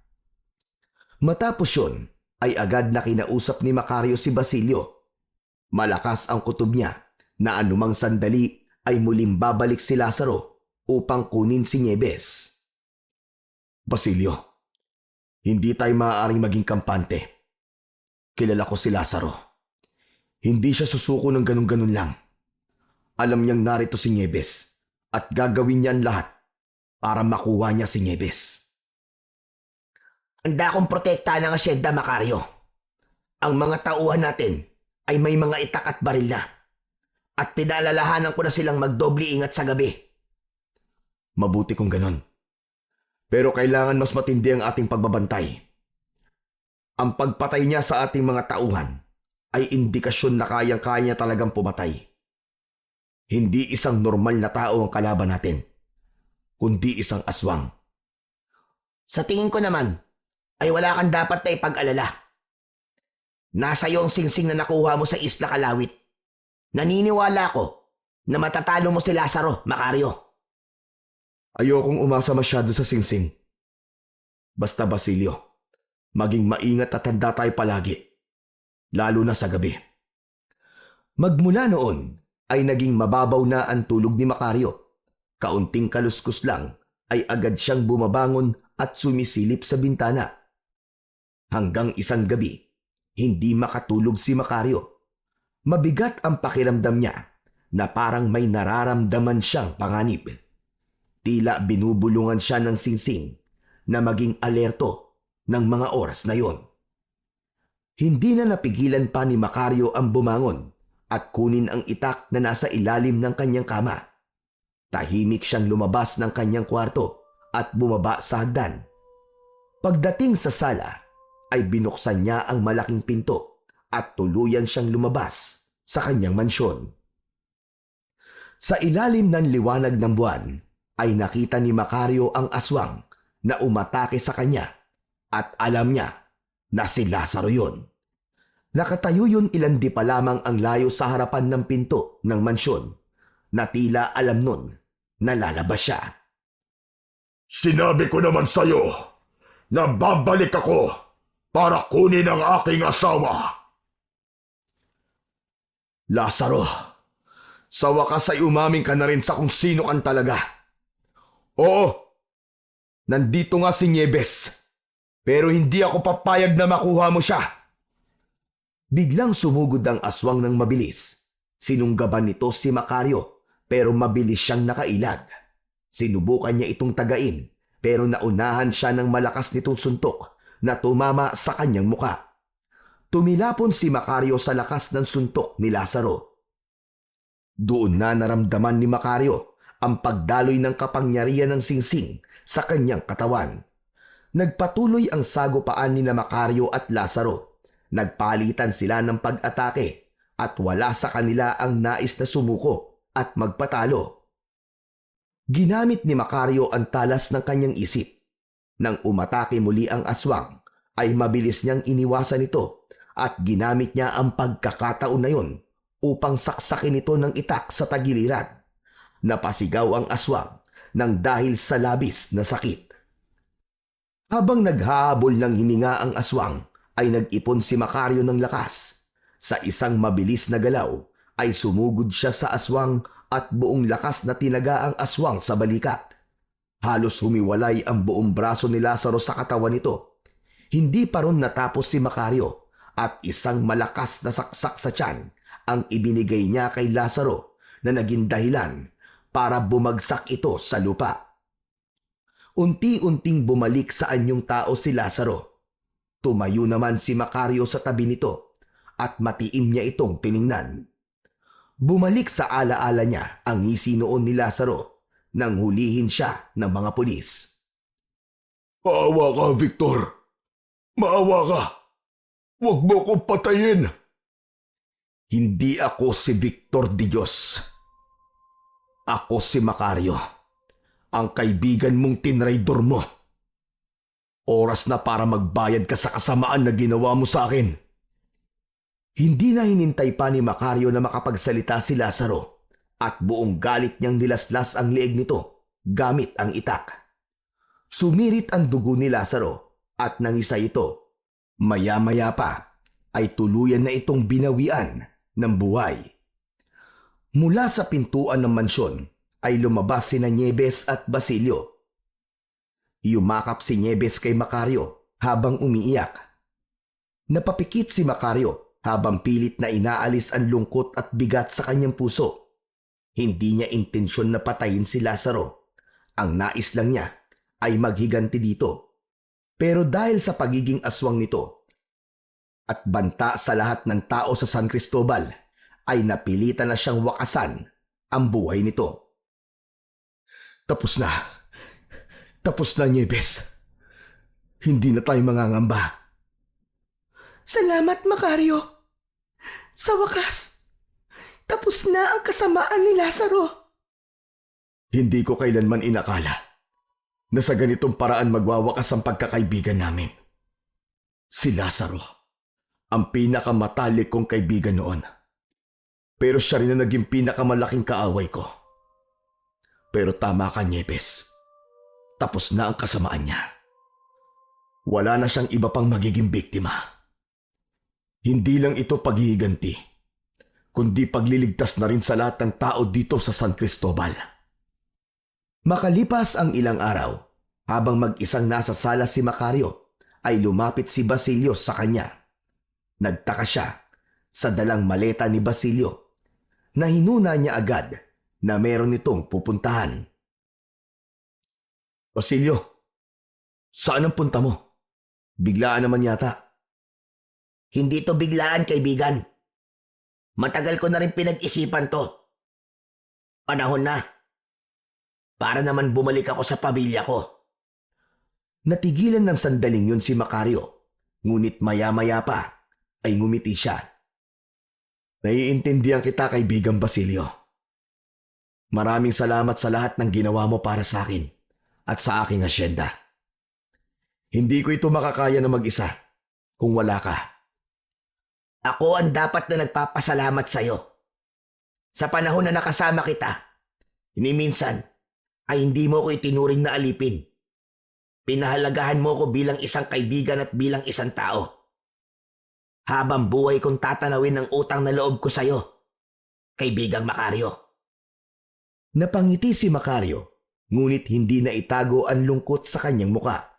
Matapos yun, ay agad na kinausap ni Macario si Basilio. Malakas ang kutob niya na anumang sandali ay muling babalik si Lazaro upang kunin si Nieves. Basilio, hindi tayo maaaring maging kampante. Kilala ko si Lazaro. Hindi siya susuko ng ganun-ganun lang. Alam niyang narito si Nieves at gagawin niya ang lahat para makuha niya si Nieves. Handa akong protektahan ng asyenda, Macario. Ang mga tauhan natin ay may mga itak at baril na. At pinalalahanan ko na silang magdobli ingat sa gabi. Mabuti kung ganon. Pero kailangan mas matindi ang ating pagbabantay. Ang pagpatay niya sa ating mga tauhan ay indikasyon na kayang-kaya niya talagang pumatay. Hindi isang normal na tao ang kalaban natin, kundi isang aswang. Sa tingin ko naman, ay wala kang dapat na ipag-alala. Nasa iyo ang singsing na nakuha mo sa Isla Kalawit. Naniniwala ko na matatalo mo si Lazaro, Macario. Ayokong umasa masyado sa singsing. Basta Basilio, maging maingat at handa tayo palagi, lalo na sa gabi. Magmula noon ay naging mababaw na ang tulog ni Macario. Kaunting kaluskus lang ay agad siyang bumabangon at sumisilip sa bintana. Hanggang isang gabi, hindi makatulog si Macario. Mabigat ang pakiramdam niya na parang may nararamdaman siyang panganib. Tila binubulungan siya ng singsing na maging alerto ng mga oras na yon. Hindi na napigilan pa ni Macario ang bumangon at kunin ang itak na nasa ilalim ng kanyang kama. Tahimik siyang lumabas ng kanyang kwarto at bumaba sa hagdan. Pagdating sa sala, ay binuksan niya ang malaking pinto at tuluyan siyang lumabas sa kanyang mansyon. Sa ilalim ng liwanag ng buwan, ay nakita ni Macario ang aswang na umatake sa kanya at alam niya na si Lazaro yun. Nakatayo yun ilan di pa lamang ang layo sa harapan ng pinto ng mansyon na tila alam nun na lalabas siya. Sinabi ko naman sa'yo na babalik ako para kunin ang aking asawa. Lazaro, sa wakas ay umaming ka na rin sa kung sino kang talaga. Oo, nandito nga si Nieves, pero hindi ako papayag na makuha mo siya. Biglang sumugod ang aswang ng mabilis. Sinunggaban nito si Macario pero mabilis siyang nakailag. Sinubukan niya itong tagain pero naunahan siya ng malakas nitong suntok na tumama sa kanyang muka. Tumilapon si Macario sa lakas ng suntok ni Lazaro. Doon na naramdaman ni Macario ang pagdaloy ng kapangyarihan ng singsing sa kanyang katawan. Nagpatuloy ang sagupaan ni na Macario at Lazaro. Nagpalitan sila ng pag-atake at wala sa kanila ang nais na sumuko at magpatalo. Ginamit ni Macario ang talas ng kanyang isip. Nang umatake muli ang aswang, ay mabilis niyang iniwasan ito at ginamit niya ang pagkakataon na yun upang saksakin ito ng itak sa tagiliran. Napasigaw ang aswang nang dahil sa labis na sakit. Habang naghahabol ng hininga ang aswang, ay nag-ipon si Macario ng lakas. Sa isang mabilis na galaw, ay sumugod siya sa aswang at buong lakas na tinaga ang aswang sa balikat. Halos humiwalay ang buong braso ni Lazaro sa katawan nito. Hindi pa ron natapos si Macario at isang malakas na saksak sa tiyan ang ibinigay niya kay Lazaro na naging dahilan para bumagsak ito sa lupa. Unti-unting bumalik sa anyong tao si Lazaro. Tumayo naman si Macario sa tabi nito at matiim niya itong tiningnan. Bumalik sa alaala niya ang ngisi noon ni Lazaro nang hulihin siya ng mga pulis. Maawa ka, Victor. Maawa ka. Huwag mo kong patayin. Hindi ako si Victor de Dios. Ako si Macario, ang kaibigan mong tinraidor mo. Oras na para magbayad ka sa kasamaan na ginawa mo sa akin. Hindi na hinintay pa ni Macario na makapagsalita si Lazaro at buong galit niyang nilaslas ang leeg nito gamit ang itak. Sumirit ang dugo ni Lazaro at nangisa ito. Maya-maya pa ay tuluyan na itong binawian ng buhay. Mula sa pintuan ng mansyon ay lumabas sina Nieves at Basilio. Yumakap si Nieves kay Macario habang umiiyak. Napapikit si Macario habang pilit na inaalis ang lungkot at bigat sa kanyang puso. Hindi niya intensyon na patayin si Lazaro. Ang nais lang niya ay maghiganti dito. Pero dahil sa pagiging aswang nito at banta sa lahat ng tao sa San Cristobal, ay napilitan na siyang wakasan ang buhay nito. Tapos na. Tapos na, Nieves. Hindi na tayo mangangamba. Salamat, Macario. Sa wakas, tapos na ang kasamaan ni Lazaro. Hindi ko kailanman inakala na sa ganitong paraan magwawakas ang pagkakaibigan namin. Si Lazaro, ang pinakamatalik kong kaibigan noon. Pero siya rin na naging pinakamalaking kaaway ko. Pero tama ka, Nieves. Tapos na ang kasamaan niya. Wala na siyang iba pang magiging biktima. Hindi lang ito paghihiganti, kundi pagliligtas na rin sa lahat ng tao dito sa San Cristobal. Makalipas ang ilang araw, habang mag-isang nasa sala si Macario, ay lumapit si Basilio sa kanya. Nagtaka siya sa dalang maleta ni Basilio na hinuna niya agad na meron itong pupuntahan. Basilio, saan ang punta mo? Biglaan naman yata. Hindi to biglaan, kaibigan. Matagal ko na rin pinag-isipan to. Panahon na. Para naman bumalik ako sa pamilya ko. Natigilan ng sandaling yun si Macario, ngunit maya-maya pa ay ngumiti siya. Naiintindihan kita, kaibigang Basilio. Maraming salamat sa lahat ng ginawa mo para sa akin at sa aking asyenda. Hindi ko ito makakaya na mag-isa kung wala ka. Ako ang dapat na nagpapasalamat sa'yo. Sa panahon na nakasama kita, minsan ay hindi mo ko itinuring na alipin. Pinahalagahan mo ko bilang isang kaibigan at bilang isang tao. Habang buhay kong tatanawin ang utang na loob ko sa'yo, kaibigang Macario. Napangiti si Macario, ngunit hindi na itago ang lungkot sa kanyang muka.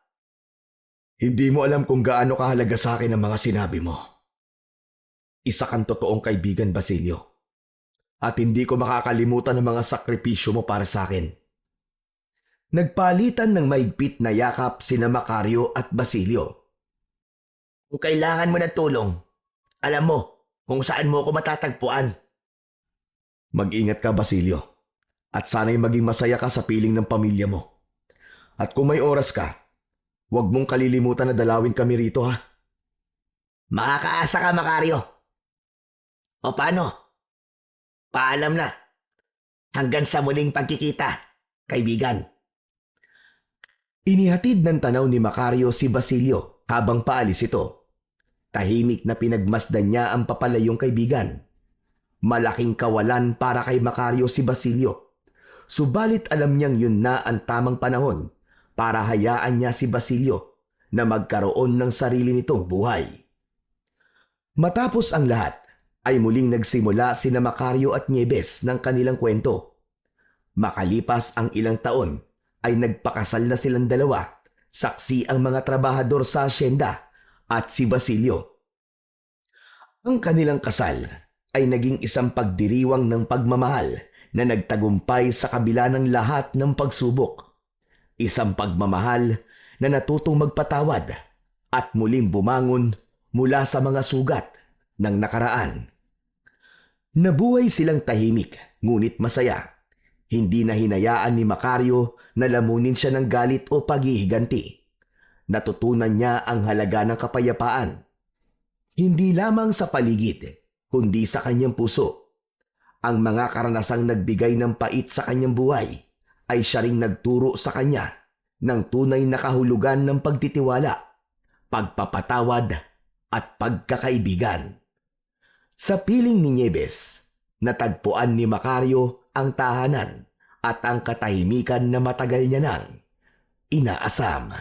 Hindi mo alam kung gaano kahalaga sa akin ang mga sinabi mo. Isa kang totoong kaibigan, Basilio. At hindi ko makakalimutan ang mga sakripisyo mo para sa akin. Nagpalitan ng maigpit na yakap sina Macario at Basilio. Kung kailangan mo ng tulong, alam mo kung saan mo ako matatagpuan. Mag-ingat ka, Basilio. At sana'y maging masaya ka sa piling ng pamilya mo. At kung may oras ka, huwag mong kalilimutan na dalawin kami rito, ha? Makakaasa ka, Macario. O paano? Paalam na. Hanggang sa muling pagkikita, kaibigan. Inihatid ng tanaw ni Macario si Basilio habang paalis ito. Tahimik na pinagmasdan niya ang papalayong kaibigan. Malaking kawalan para kay Macario si Basilio. Subalit alam niyang yun na ang tamang panahon para hayaan niya si Basilio na magkaroon ng sarili nitong buhay. Matapos ang lahat, ay muling nagsimula sina Macario at Nieves ng kanilang kwento. Makalipas ang ilang taon, ay nagpakasal na silang dalawa, saksi ang mga trabahador sa asyenda at si Basilio. Ang kanilang kasal ay naging isang pagdiriwang ng pagmamahal na nagtagumpay sa kabila ng lahat ng pagsubok. Isang pagmamahal na natutong magpatawad at muling bumangon mula sa mga sugat ng nakaraan. Nabuhay silang tahimik ngunit masaya. Hindi na hinayaan ni Macario na lamunin siya ng galit o paghihiganti. Natutunan niya ang halaga ng kapayapaan. Hindi lamang sa paligid, kundi sa kanyang puso. Ang mga karanasang nagbigay ng pait sa kanyang buhay ay siya ring nagturo sa kanya ng tunay na kahulugan ng pagtitiwala, pagpapatawad at pagkakaibigan. Sa piling ni Nieves, natagpuan ni Macario ang tahanan at ang katahimikan na matagal niya nang inaasam.